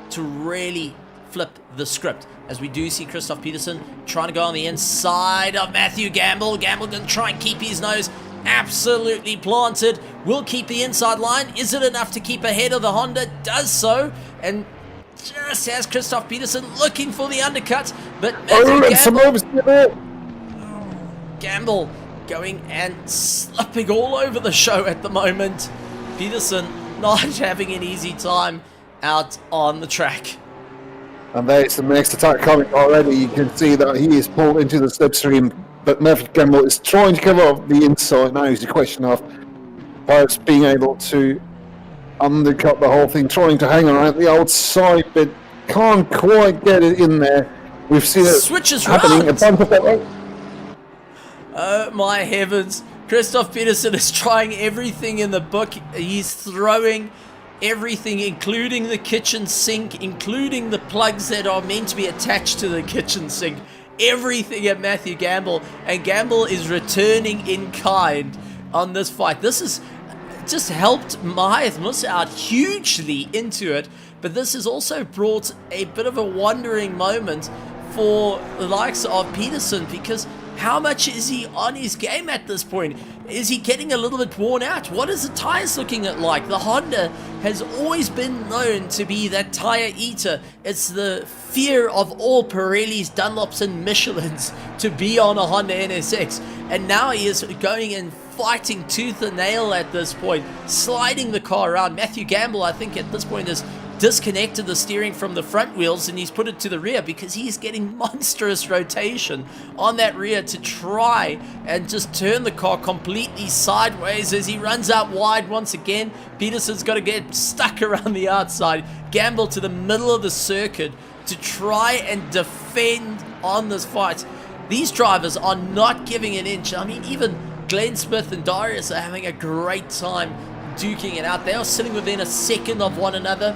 to really flip the script. As we do see Christoph Peterson trying to go on the inside of Matthew Gamble. Gamble going to try and keep his nose absolutely planted. Will keep the inside line. Is it enough to keep ahead of the Honda? Does so. And just as Christoph Peterson looking for the undercut, but Gamble going and slipping all over the show at the moment. Peterson not having an easy time out on the track. And there's the next attack coming already. You can see that he is pulled into the slipstream, but Matthew Gamble is trying to cover off the inside. Now it's a question of perhaps being able to undercut the whole thing, trying to hang around the outside, but can't quite get it in there. We've seen it switches happening a bunch of that. Oh my heavens. Christoph Peterson is trying everything in the book. He's throwing everything, including the kitchen sink, including the plugs that are meant to be attached to the kitchen sink. Everything at Matthew Gamble, and Gamble is returning in kind on this fight. This has just helped Mahyth Musa out hugely into it, but this has also brought a bit of a wandering moment for the likes of Peterson, because how much is he on his game at this point? Is he getting a little bit worn out? What is the tires looking at like? The Honda has always been known to be that tire eater. It's the fear of all Pirellis, Dunlops and Michelins to be on a Honda NSX. And now he is going and fighting tooth and nail at this point, sliding the car around. Matthew Gamble, I think at this point, has disconnected the steering from the front wheels and he's put it to the rear because he's getting monstrous rotation on that rear to try and just turn the car completely sideways as he runs out wide once again. Peterson's got to get stuck around the outside, Gamble to the middle of the circuit to try and defend on this fight. These drivers are not giving an inch. I mean, even Glenn Smith and Darius are having a great time duking it out. They are sitting within a second of one another.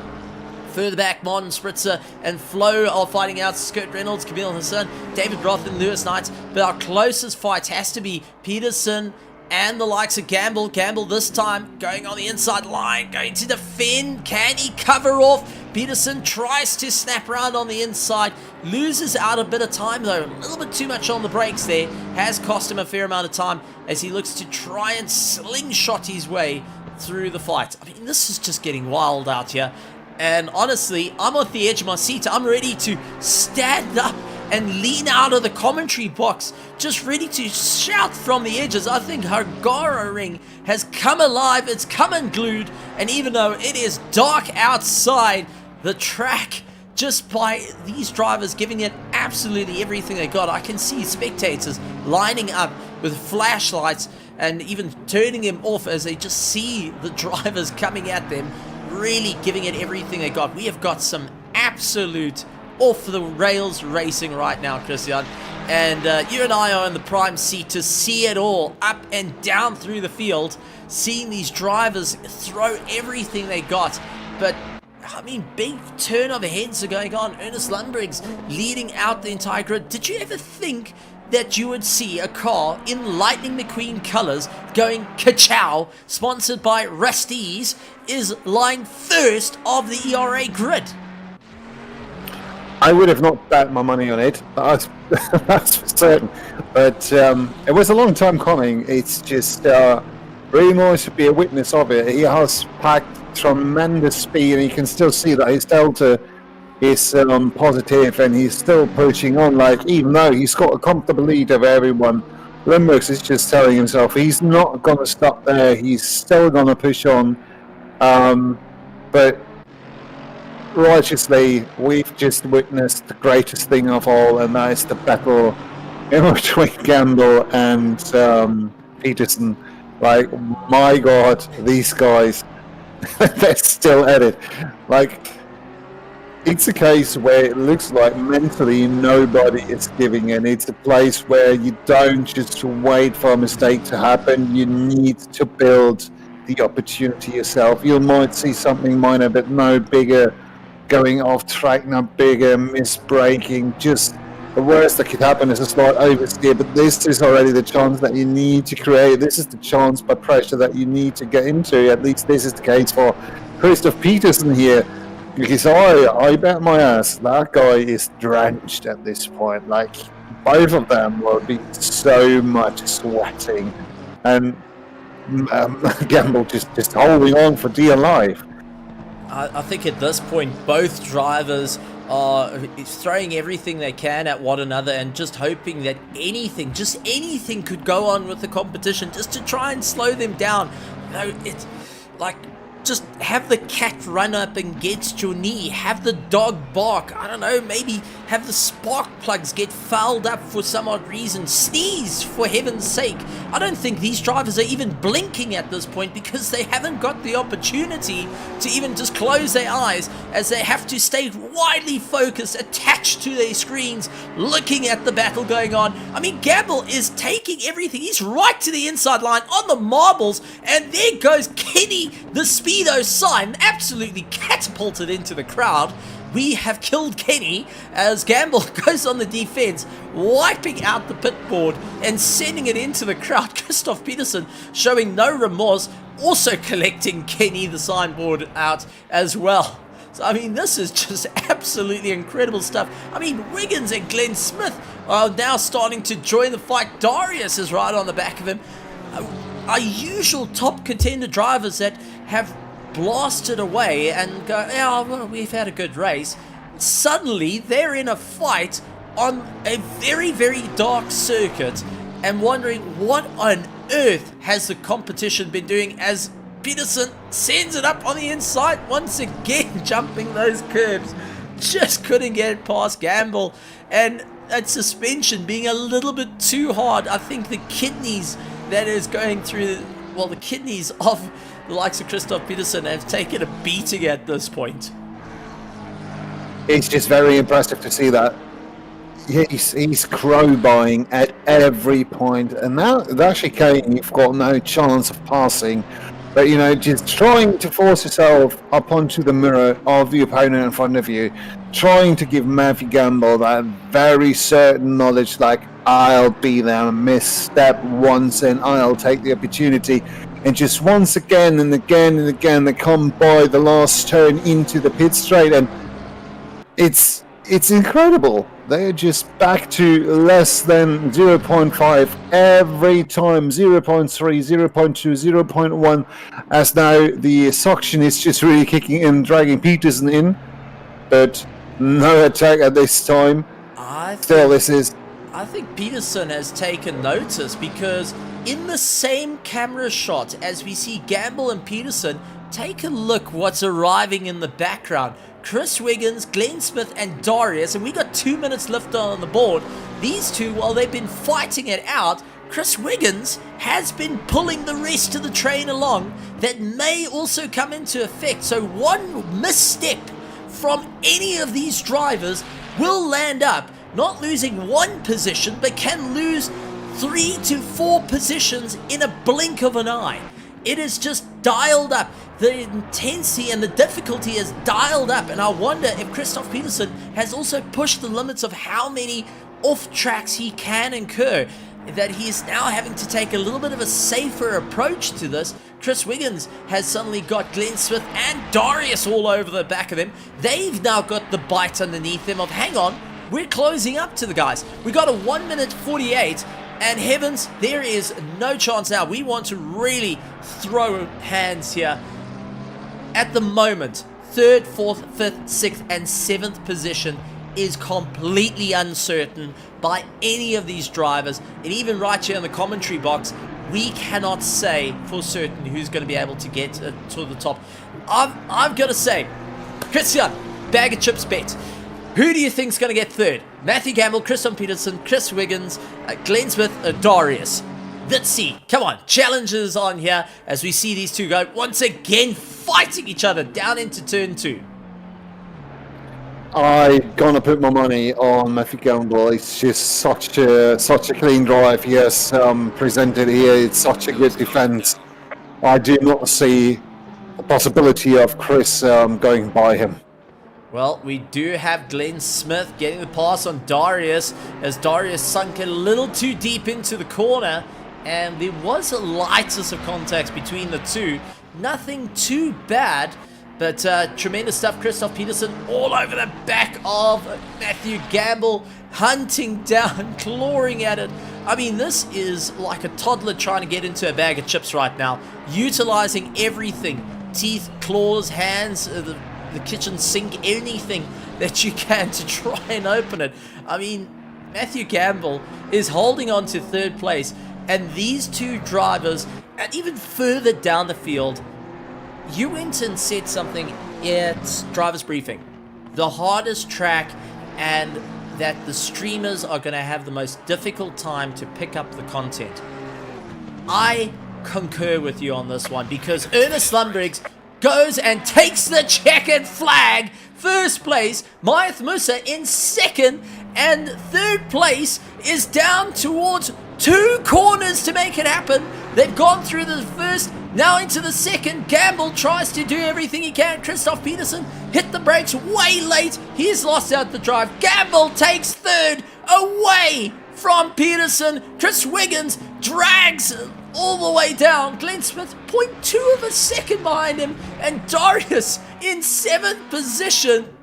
Further back, Martin Spritzer and Flo are fighting out. Scott Reynolds, Camille Hassan, David Roth and Lewis Knights. But our closest fight has to be Peterson and the likes of Gamble. Gamble this time going on the inside line, going to defend. Can he cover off? Peterson tries to snap around on the inside, loses out a bit of time though, a little bit too much on the brakes there, has cost him a fair amount of time as he looks to try and slingshot his way through the fight. I mean, this is just getting wild out here. And honestly, I'm on the edge of my seat. I'm ready to stand up and lean out of the commentary box, just ready to shout from the edges. I think Hungaroring has come alive. It's come unglued. And even though it is dark outside, the track, just by these drivers giving it absolutely everything they got, I can see spectators lining up with flashlights and even turning them off as they just see the drivers coming at them, really giving it everything they got. We have got some absolute off-the-rails racing right now, Christian. And you and I are in the prime seat to see it all up and down through the field, seeing these drivers throw everything they got. But I mean, big turn of heads are going on. Ernest Lundberg's leading out the entire grid. Did you ever think that you would see a car in Lightning McQueen colors going ka-chow, sponsored by Rusty's, is lying first of the ERA grid? I would have not bet my money on it, that's for certain. But it was a long time coming. It's just really nice to be a witness of it. He has packed tremendous speed, and you can still see that his delta is positive, and he's still pushing on. Like, even though he's got a comfortable lead over everyone, Limburgs is just telling himself he's not going to stop there. He's still going to push on. But righteously, we've just witnessed the greatest thing of all, and that is the battle in between Gamble and Peterson. Like, my God, these guys, they're still at it. Like, it's a case where it looks like mentally nobody is giving in. It's a place where you don't just wait for a mistake to happen. You need to build the opportunity yourself. You might see something minor, but no bigger going off track, no bigger misbraking. Just the worst that could happen is a slight oversteer, but this is already the chance that you need to create. This is the chance by pressure that you need to get into. At least this is the case for Christoph Peterson here. Because I bet my ass that guy is drenched at this point. Like, both of them will be so much sweating, and Gamble just holding on for dear life. I think at this point, both drivers are throwing everything they can at one another and just hoping that anything, just anything could go on with the competition just to try and slow them down. You know, it's like, just have the cat run up and get your knee, have the dog bark, I don't know, maybe have the spark plugs get fouled up for some odd reason, sneeze for heaven's sake. I don't think these drivers are even blinking at this point because they haven't got the opportunity to even just close their eyes, as they have to stay widely focused, attached to their screens, looking at the battle going on. I mean, Gamble is taking everything, he's right to the inside line on the marbles, and there goes Kenny, the Speedo sign, absolutely catapulted into the crowd. We have killed Kenny as Gamble goes on the defense, wiping out the pit board and sending it into the crowd. Christoph Peterson showing no remorse, also collecting Kenny the signboard out as well. So, I mean, this is just absolutely incredible stuff. I mean, Wiggins and Glenn Smith are now starting to join the fight. Darius is right on the back of him. Our usual top contender drivers that have blasted away and go, yeah, well, we've had a good race. Suddenly, they're in a fight on a very, very dark circuit and wondering what on earth has the competition been doing, as Peterson sends it up on the inside once again, jumping those curbs. Just couldn't get it past Gamble, and that suspension being a little bit too hard. I think the kidneys that is going through, well, the kidneys of the likes of Christoph Peterson have taken a beating at this point. It's just very impressive to see that. He's crowbarring at every point, and now that chicane, you've got no chance of passing. But, you know, just trying to force yourself up onto the mirror of the opponent in front of you, trying to give Matthew Gamble that very certain knowledge, like, I'll be there, misstep once and I'll take the opportunity. And just once again and again and again, they come by the last turn into the pit straight, and it's incredible. They're just back to less than 0.5 every time, 0.3, 0.2, 0.1, as now the suction is just really kicking in, dragging Peterson in, but no attack at this time. I think Peterson has taken notice, because in the same camera shot as we see Gamble and Peterson, take a look what's arriving in the background. Chris Wiggins, Glenn Smith and Darius, and we got 2 minutes left on the board. These two, while they've been fighting it out, Chris Wiggins has been pulling the rest of the train along. That may also come into effect, so one misstep from any of these drivers will land up not losing one position, but can lose 3 to 4 positions in a blink of an eye. It is just dialed up. the intensity and the difficulty is dialed up, and I wonder if Christoph Peterson has also pushed the limits of how many off tracks he can incur, that he is now having to take a little bit of a safer approach to this. Chris Wiggins has suddenly got Glenn Smith and Darius all over the back of him. They've now got the bite underneath them of, hang on, we're closing up to the guys. We got a 1 minute 48, and heavens, there is no chance now. We want to really throw hands here. At the moment, 3rd, 4th, 5th, 6th, and 7th position is completely uncertain by any of these drivers. And even right here in the commentary box, we cannot say for certain who's going to be able to get to the top. I've got to say, Christian, bag of chips bet. Who do you think is going to get 3rd? Matthew Gamble, Christoph Peterson, Chris Wiggins, Glenn Smith, Darius. Let's see. Come on. Challenges on here as we see these two go once again fighting each other down into turn 2. I'm gonna put my money on Matthew Gamble. It's just such a clean drive he has presented here. It's such a good defense. I do not see the possibility of Chris going by him. Well, we do have Glenn Smith getting the pass on Darius as Darius sunk a little too deep into the corner, and there was a lightness of contact between the two. Nothing too bad, but tremendous stuff. Christoph Peterson all over the back of Matthew Gamble, hunting down, clawing at it. I mean, this is like a toddler trying to get into a bag of chips right now, utilizing everything. Teeth, claws, hands, the kitchen sink, anything that you can to try and open it. I mean, Matthew Gamble is holding on to 3rd place, and these two drivers, and even further down the field, you went and said something at driver's briefing. The hardest track, and that the streamers are going to have the most difficult time to pick up the content. I concur with you on this one, because Ernest Lundbergs goes and takes the checkered flag. 1st place, Mayath Musa in 2nd, and 3rd place is down towards 2 corners to make it happen. They've gone through the 1st, now into the 2nd. Gamble tries to do everything he can. Christoph Peterson hit the brakes way late. He's lost out the drive. Gamble takes 3rd away from Peterson. Chris Wiggins drags all the way down. Glenn Smith 0.2 of a second behind him, and Darius in 7th position.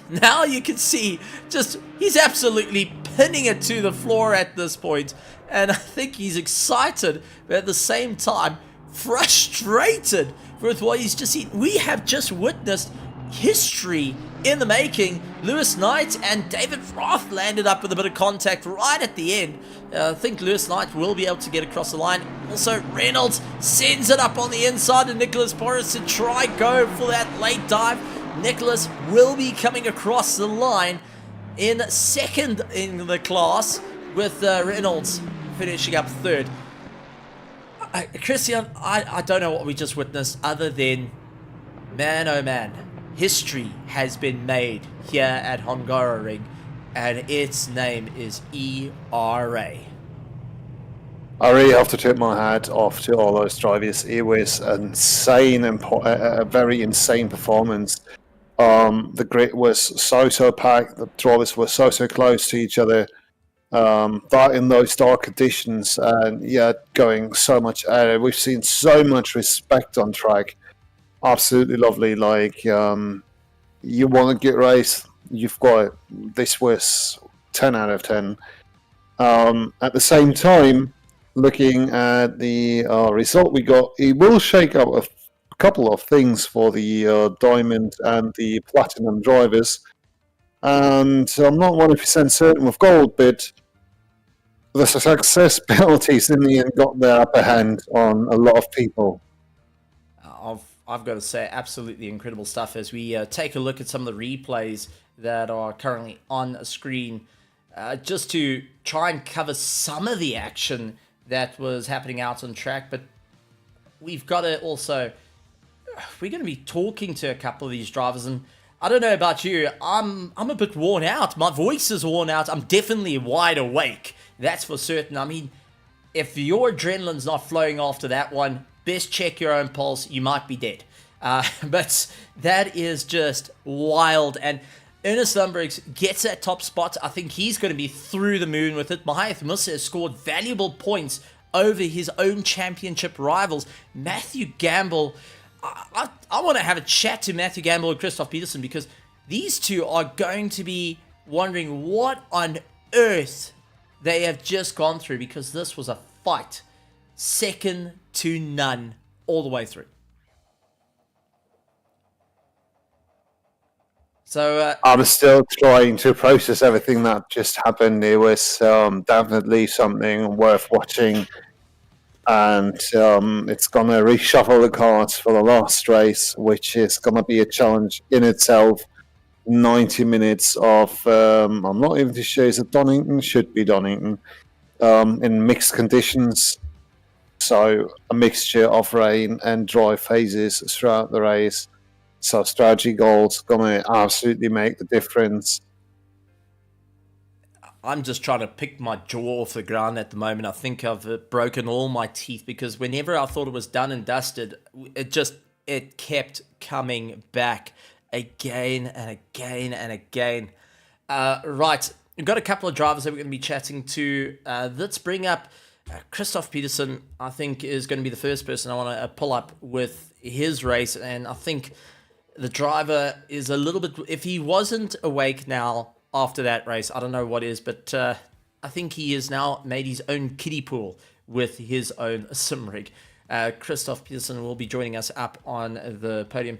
Now you can see just he's absolutely pinning it to the floor at this point, and I think he's excited but at the same time frustrated with what he's just seen. We have just witnessed history in the making. Lewis Knight and David Roth landed up with a bit of contact right at the end. I think Lewis Knight will be able to get across the line. Also, Reynolds sends it up on the inside to Nicholas Porras to try go for that late dive. Nicholas will be coming across the line in 2nd in the class, with Reynolds finishing up 3rd. Christian, I don't know what we just witnessed other than, man oh man, history has been made here at Hungaroring, and its name is ERA. I really have to tip my hat off to all those drivers. It was insane, a very insane performance. The grid was so packed. The drivers were so close to each other. That in those dark conditions, and going so much at it. We've seen so much respect on track. Absolutely lovely. Like, you want to get raced, you've got it. This was 10 out of 10. At the same time, looking at the result we got, it will shake up a couple of things for the Diamond and the Platinum drivers. And I'm not 100% certain with Gold, but the success penalties in the end got the upper hand on a lot of people. I've got to say, absolutely incredible stuff as we take a look at some of the replays that are currently on screen, just to try and cover some of the action that was happening out on track. But we've got to also, we're going to be talking to a couple of these drivers, and I don't know about you, I'm a bit worn out. My voice is worn out. I'm definitely wide awake, that's for certain. I mean, if your adrenaline's not flowing after that one, best check your own pulse. You might be dead. But that is just wild. And Ernest Lundberg gets that top spot. I think he's going to be through the moon with it. Mahath Musa has scored valuable points over his own championship rivals. Matthew Gamble, I want to have a chat to Matthew Gamble and Christoph Peterson, because these two are going to be wondering what on earth they have just gone through, because this was a fight second to none all the way through. So I'm still trying to process everything that just happened. It was definitely something worth watching, and it's going to reshuffle the cards for the last race, which is going to be a challenge in itself. 90 minutes of, I'm not even too sure, is it Donington? Should be Donington, in mixed conditions. So a mixture of rain and dry phases throughout the race. So strategy goals going to absolutely make the difference. I'm just trying to pick my jaw off the ground at the moment. I think I've broken all my teeth, because whenever I thought it was done and dusted, it kept coming back again and again and again. Right, we've got a couple of drivers that we're going to be chatting to. Let's bring up Christoph Peterson. I think is going to be the first person I want to pull up with his race, and I think the driver is a little bit, if he wasn't awake now after that race, I don't know what is, but I think he has now made his own kiddie pool with his own sim rig. Christoph Peterson will be joining us up on the podium.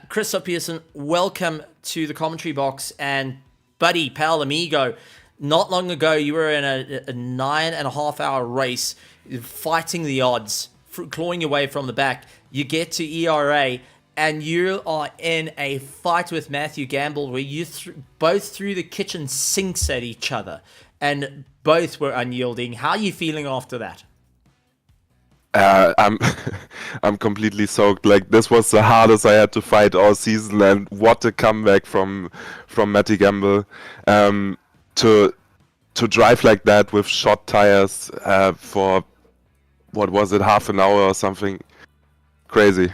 Christoph Peterson, welcome to the commentary box. And buddy, pal, amigo, not long ago you were in a 9.5 hour race fighting the odds, clawing your way from the back. You get to ERA, and you are in a fight with Matthew Gamble where you both threw the kitchen sinks at each other, and both were unyielding. How are you feeling after that? I'm I'm completely soaked. Like, this was the hardest I had to fight all season, and what a comeback from Matty Gamble. To drive like that with short tires for, what was it, half an hour or something. Crazy.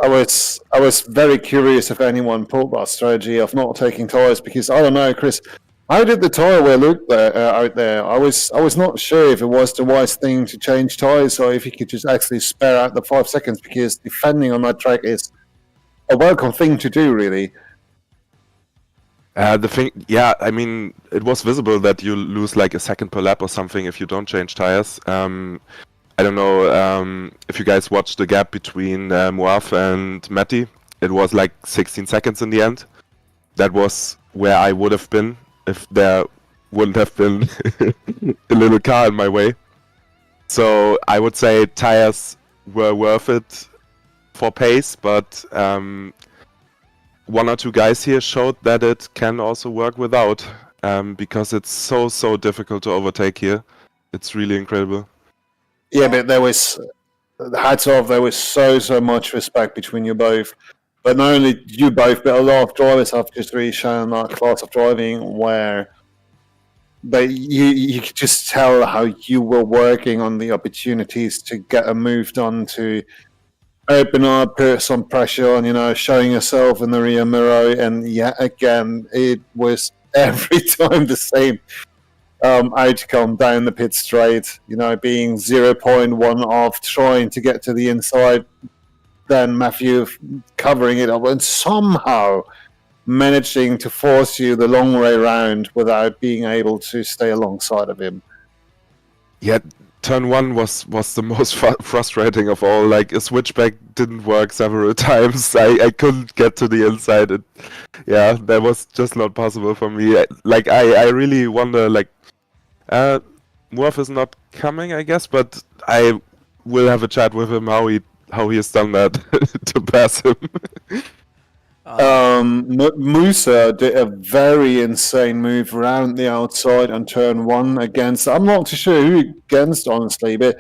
I was very curious if anyone pulled that strategy of not taking tires, because I don't know, Chris, how did the tire wear look out there? I was not sure if it was the wise thing to change tires, or if you could just actually spare out the 5 seconds, because defending on that track is a welcome thing to do, really. The thing, yeah, I mean, it was visible that you lose like a second per lap or something if you don't change tires. I don't know if you guys watched the gap between Moaf and Matty. It was like 16 seconds in the end. That was where I would have been if there wouldn't have been a little car in my way. So I would say tires were worth it for pace, but one or two guys here showed that it can also work without, because it's so difficult to overtake here. It's really incredible. Yeah, but there was, hats off, there was so much respect between you both. But not only you both, but a lot of drivers have just really shown that class of driving where you could just tell how you were working on the opportunities to get a move done, to open up, put some pressure on, showing yourself in the rear mirror. And yet again, it was every time the same. Outcome down the pit straight, being 0.1 off, trying to get to the inside, then Matthew covering it up and somehow managing to force you the long way round without being able to stay alongside of him. Yeah, turn one was the most frustrating of all. Like, a switchback didn't work several times. I couldn't get to the inside. That was just not possible for me. Like, I really wonder, like, Moaf is not coming, I guess, but I will have a chat with him how he has done that to pass him. Musa did a very insane move around the outside on turn one against, I'm not too sure who against, honestly, but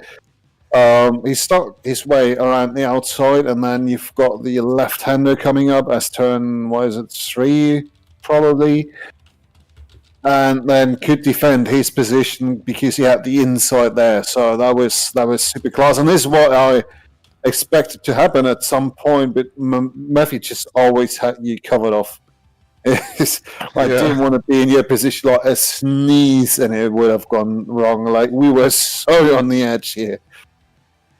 he stuck his way around the outside, and then you've got the left-hander coming up as turn, 3, probably, and then could defend his position because he had the inside there. So that was super class, and this is what expect it to happen at some point, but Matthew just always had you covered off. I didn't want to be in your position, like a sneeze and it would have gone wrong. Like, we were so on the edge here.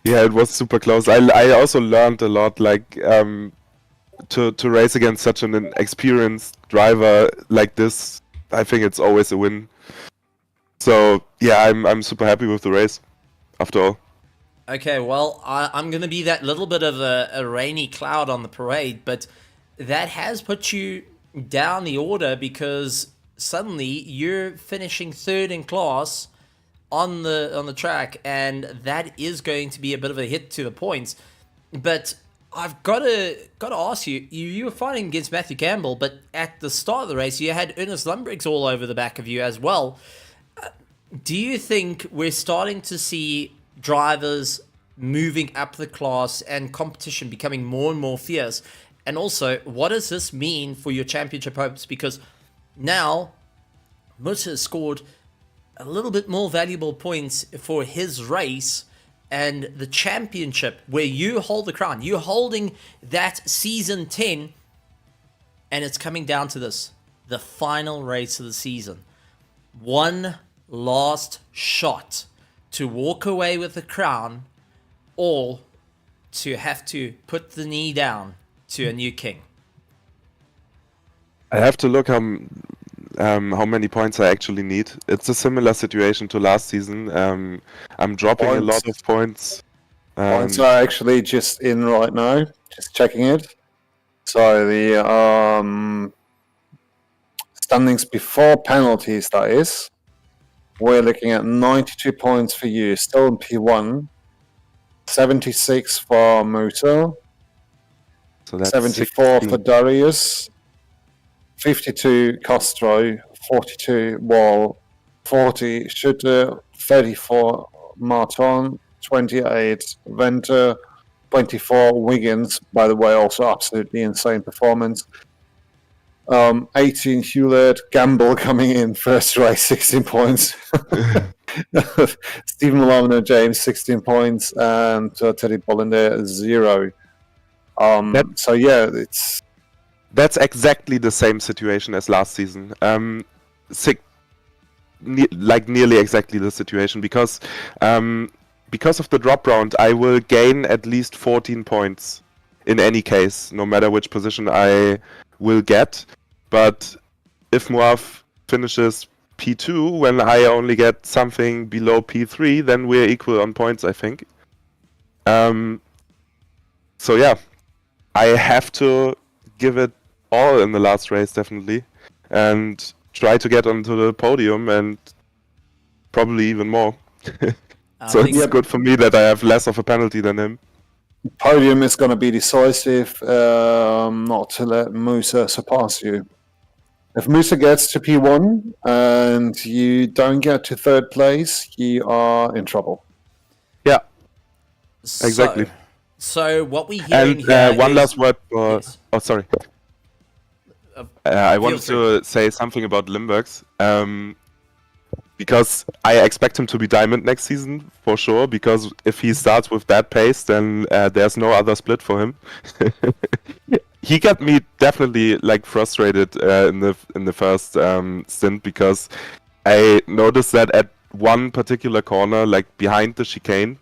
Yeah, it was super close. I also learned a lot, like to race against such an experienced driver like this. I think it's always a win. So yeah, I'm super happy with the race. After all. Okay, well, I'm going to be that little bit of a rainy cloud on the parade, but that has put you down the order because suddenly you're finishing third in class on the track, and that is going to be a bit of a hit to the points. But I've got to ask you, you were fighting against Matthew Campbell, but at the start of the race, you had Ernest Lundbergs all over the back of you as well. Do you think we're starting to see drivers moving up the class and competition becoming more and more fierce? And also, what does this mean for your championship hopes? Because now Mutter has scored a little bit more valuable points for his race and the championship where you hold the crown. You're holding that season 10, and it's coming down to this, the final race of the season. One last shot to walk away with the crown, or to have to put the knee down to a new king. I have to look how many points I actually need. It's a similar situation to last season. I'm dropping a lot of points. Points are actually just in right now. Just checking it. So the standings before penalties, that is. We're looking at 92 points for you, still in P1. 76 for Muto. So that's 74 16. for Darius. 52 Castro. 42 Wall. 40 Schutter. 34 Martin. 28 Venter. 24 Wiggins. By the way, also absolutely insane performance. 18 Hewlett, Gamble coming in first race, 16 points. Stephen Lamino James, 16 points, and Teddy Bollinger, 0. So yeah, that's exactly the same situation as last season. Nearly exactly the situation because of the drop round, I will gain at least 14 points in any case, no matter which position I will get. But if Moav finishes P2 when I only get something below P3, then we're equal on points, I think. So yeah, I have to give it all in the last race, definitely, and try to get onto the podium and probably even more. So it's good for me that I have less of a penalty than him. Podium is going to be decisive, not to let Musa surpass you. If Musa gets to P1 and you don't get to third place, you are in trouble. Yeah, exactly. So what we hearing and here one is... last word for... Yes. Oh, sorry. I wanted to say something about Limburgs. Because I expect him to be diamond next season for sure. Because if he starts with that pace, then there's no other split for him. He got me definitely like frustrated in the first stint because I noticed that at one particular corner, like behind the chicane,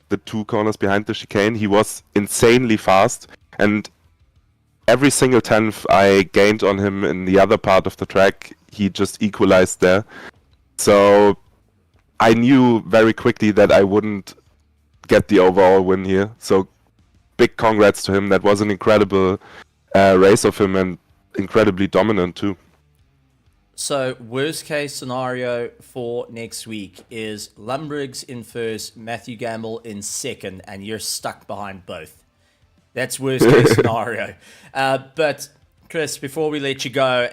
the 2 corners behind the chicane, he was insanely fast, and every single tenth I gained on him in the other part of the track, he just equalized there. So I knew very quickly that I wouldn't get the overall win here. So big congrats to him. That was an incredible race of him and incredibly dominant too. So worst case scenario for next week is Lundbergs in first, Matthew Gamble in second, and you're stuck behind both. That's worst case scenario. But Chris, before we let you go,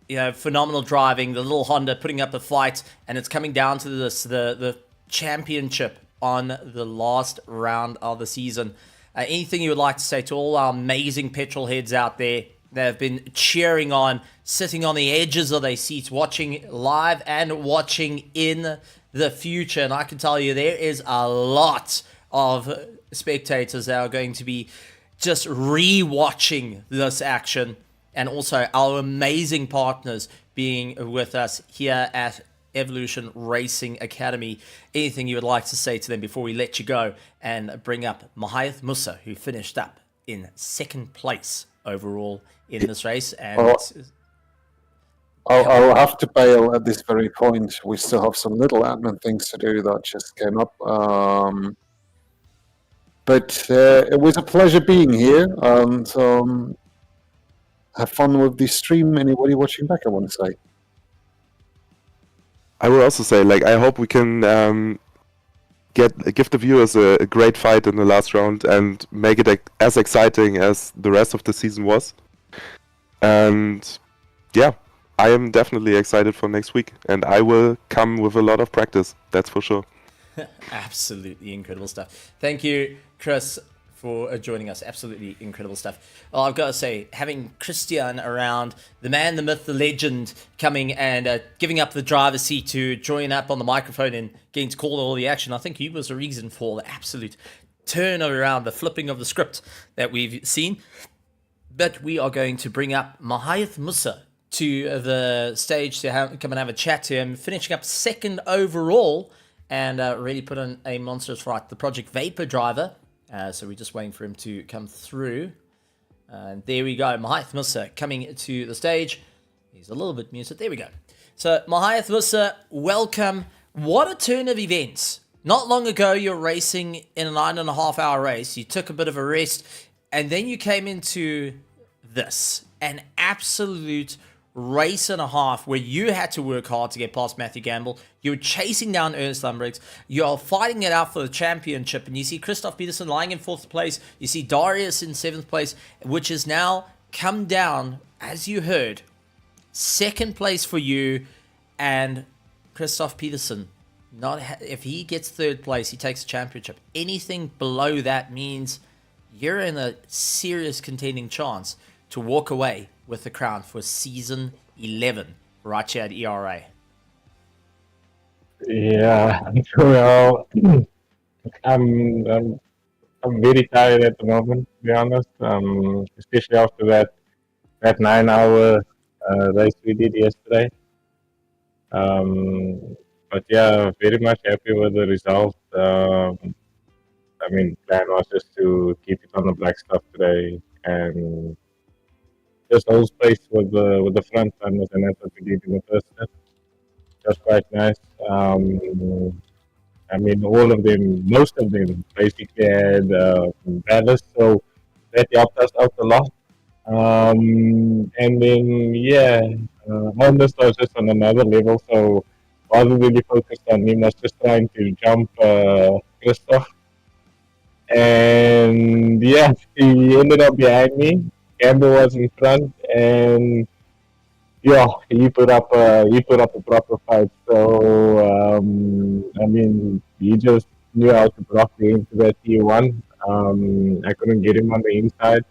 you know, phenomenal driving, the little Honda putting up a fight, and it's coming down to this, the championship on the last round of the season. Anything you would like to say to all our amazing petrol heads out there that have been cheering on, sitting on the edges of their seats, watching live and watching in the future? And I can tell you there is a lot of spectators that are going to be just re-watching this action, and also our amazing partners being with us here at Evolution Racing Academy. Anything you would like to say to them before we let you go and bring up Mahayath Musa, who finished up in second place overall in this race? And I'll have to bail at this very point. We still have some little admin things to do that just came up. But it was a pleasure being here, and have fun with the stream. Anybody watching back, I want to say. I will also say, like, I hope we can give the viewers a great fight in the last round and make it as exciting as the rest of the season was. And yeah, I am definitely excited for next week, and I will come with a lot of practice, that's for sure. Absolutely incredible stuff. Thank you, Chris, for joining us. Absolutely incredible stuff. Well, I've got to say, having Christian around, the man, the myth, the legend, coming and giving up the driver's seat to join up on the microphone and getting to call all the action, I think he was the reason for the absolute turn around, the flipping of the script that we've seen. But we are going to bring up Mahayath Musa to the stage to come and have a chat to him, finishing up second overall, and really put on a monstrous fight. The Project Vapor driver. So we're just waiting for him to come through. And there we go. Mahayath Musa coming to the stage. He's a little bit muted. There we go. So Mahayath Musa, welcome. What a turn of events. Not long ago, you're racing in a 9.5 hour race. You took a bit of a rest, and then you came into this. An absolute race and a half where you had to work hard to get past Matthew Gamble. You're chasing down Ernst Lundberg. You're fighting it out for the championship, and you see Christoph Peterson lying in 4th place. You see Darius in 7th place, which has now come down, as you heard, 2nd place for you, and Christoph Peterson. If he gets 3rd place, he takes the championship. Anything below that means you're in a serious contending chance to walk away with the crown for season 11 right here at ERA. Yeah, well, I'm very tired at the moment, to be honest. Especially after that 9-hour race we did yesterday. But yeah, very much happy with the result. I mean, plan was just to keep it on the black stuff today and just hold space with the front runners, and that's what we did in the first step. Just quite nice. I mean, most of them basically had ballast, so that helped us out a lot. And then, yeah, Ernest was just on another level, so I wasn't really focused on him. I was just trying to jump Christoph. And yeah, he ended up behind me. Campbell was in front, and yeah, he put up a proper fight. So I mean, he just knew how to block me into that T1. I couldn't get him on the inside,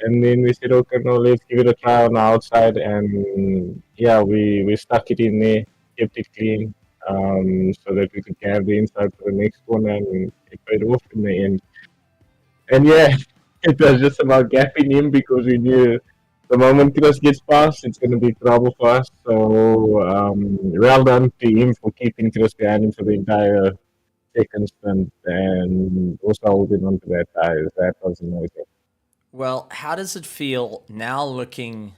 and then we said, okay, no, let's give it a try on the outside, and yeah, we stuck it in there, kept it clean, so that we could have the inside for the next one, and it paid off in the end. And yeah, it was just about gapping him because we knew the moment Chris gets past, it's going to be trouble for us. So well done to him for keeping Chris behind him for the entire second stint and also holding on to that tire. That was amazing. Well, how does it feel now looking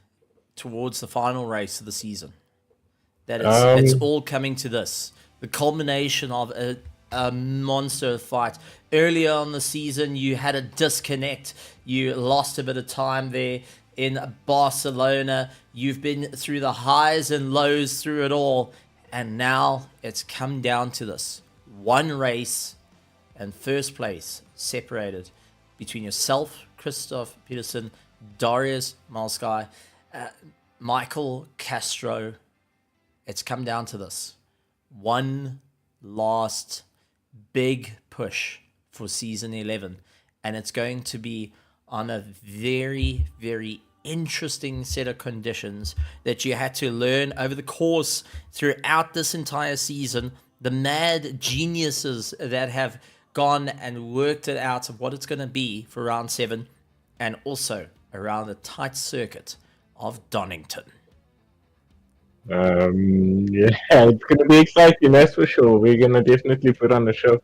towards the final race of the season? That it's all coming to this. The culmination of a monster fight. Earlier on the season, you had a disconnect. You lost a bit of time there in Barcelona. You've been through the highs and lows through it all. And now it's come down to this. One race and first place separated between yourself, Christoph Peterson, Darius Malsky, Michael Castro. It's come down to this. One last big push for season 11, and it's going to be on a very, very interesting set of conditions that you had to learn over the course throughout this entire season. The mad geniuses that have gone and worked it out of what it's going to be for round 7 and also around the tight circuit of Donington. Yeah, it's gonna be exciting, that's for sure. We're gonna definitely put on the show.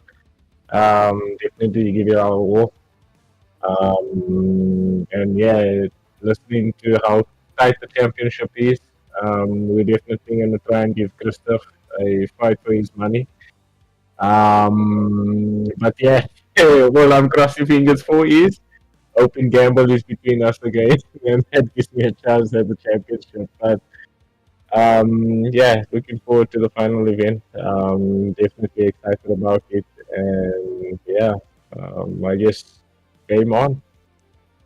Definitely give it our all. And yeah, listening to how tight the championship is, we're definitely gonna try and give Christoph a fight for his money. But yeah, well, I'm crossing fingers for is open gamble is between us again, and that gives me a chance at the championship. But yeah, looking forward to the final event. Definitely excited about it, and yeah, I guess game on.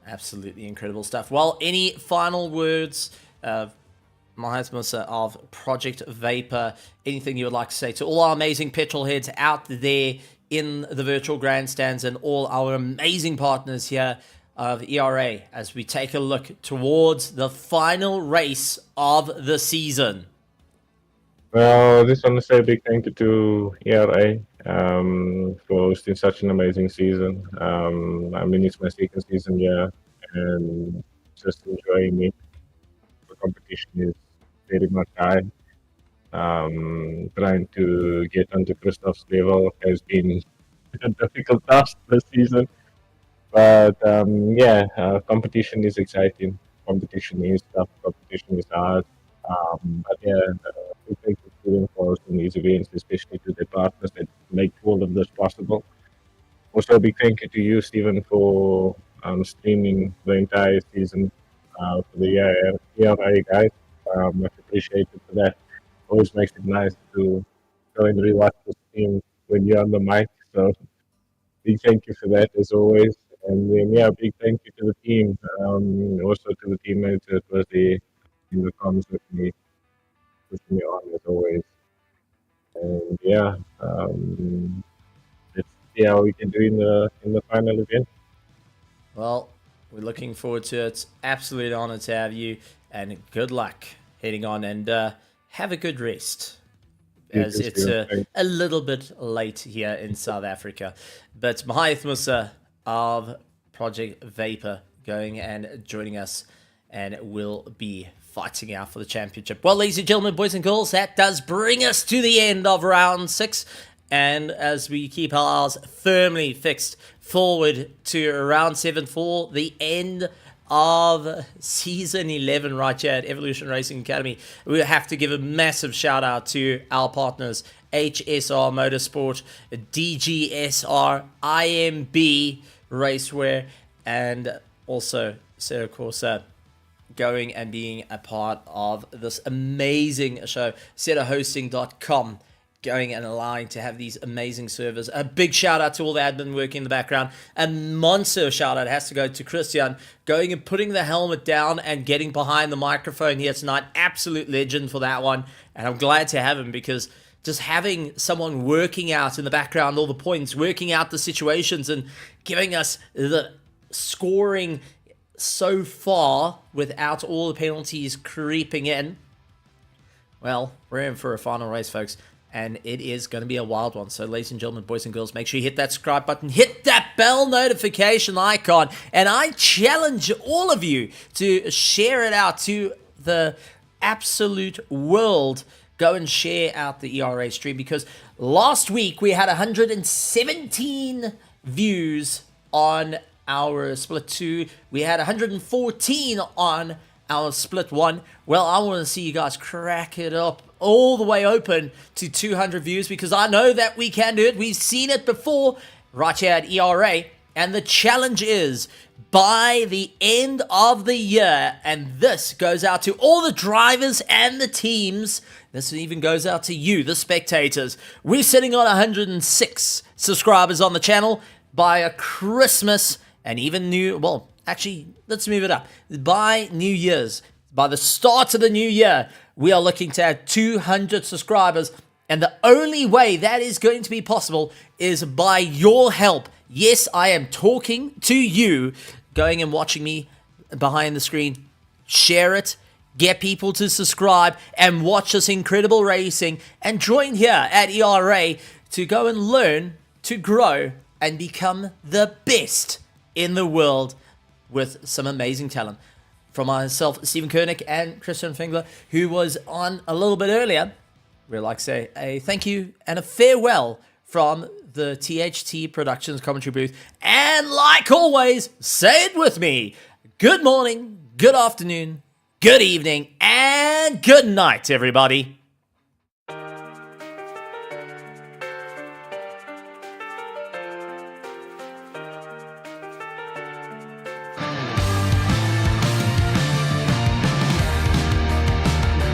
Absolutely incredible stuff. Well, any final words, Mahatma Musa of Project Vapor? Anything you would like to say to all our amazing petrol heads out there in the virtual grandstands and all our amazing partners here of ERA as we take a look towards the final race of the season? Well, I just want to say a big thank you to ERA for hosting such an amazing season. I mean, it's my second season here, and just enjoying it. The competition is very much high. Trying to get onto Christoph's level has been a difficult task this season. But yeah, competition is exciting. Competition is tough. Competition is hard. But yeah, we thank you to them for hosting these events, especially to the partners that make all of this possible. Also, a big thank you to you, Stephen, for streaming the entire season for the ERA guys. Much appreciated for that. Always makes it nice to go and rewatch the stream when you're on the mic. So big thank you for that as always. And then yeah, big thank you to the team. Also to the teammates that was there in the comms with me, pushing me on as always. And yeah, let's see how we can do in the final event. Well, we're looking forward to it. It's absolute honor to have you, and good luck heading on, and have a good rest, as it's a little bit late here in South Africa. But Mahatma Musa of Project Vapor going and joining us, and will be fighting out for the championship. Well, ladies and gentlemen, boys and girls, that does bring us to the end of round 6. And as we keep our eyes firmly fixed forward to round 7 for the end of season 11 right here at Evolution Racing Academy, we have to give a massive shout out to our partners, HSR Motorsport, DGSR, IMB Racewear, and also Sarah Corsa, going and being a part of this amazing show. SetterHosting.com, going and allowing to have these amazing servers. A big shout out to all the admin working in the background. A monster shout out has to go to Christian, going and putting the helmet down and getting behind the microphone here tonight. Absolute legend for that one. And I'm glad to have him, because just having someone working out in the background all the points, working out the situations, and giving us the scoring so far without all the penalties creeping in. Well, we're in for a final race, folks, and it is going to be a wild one. So, ladies and gentlemen, boys and girls, make sure you hit that subscribe button, hit that bell notification icon, and I challenge all of you to share it out to the absolute world. Go and share out the ERA stream, because last week we had 117 views on our split 2. We had 114 on our split 1. Well, I want to see you guys crack it up all the way open to 200 views, because I know that we can do it. We've seen it before right here at ERA, and the challenge is by the end of the year, and this goes out to all the drivers and the teams, this even goes out to you, the spectators. We're sitting on 106 subscribers on the channel. By a Christmas and even well, actually, let's move it up. By New Year's, by the start of the new year, we are looking to have 200 subscribers. And the only way that is going to be possible is by your help. Yes, I am talking to you, going and watching me behind the screen. Share it, get people to subscribe and watch this incredible racing, and join here at ERA to go and learn, to grow, and become the best in the world with some amazing talent. From myself, Stephen Koenig, and Christian Fingler, who was on a little bit earlier, we'd like to say a thank you and a farewell from the THT Productions commentary booth. And like always, say it with me. Good morning, good afternoon, good evening, and good night, everybody.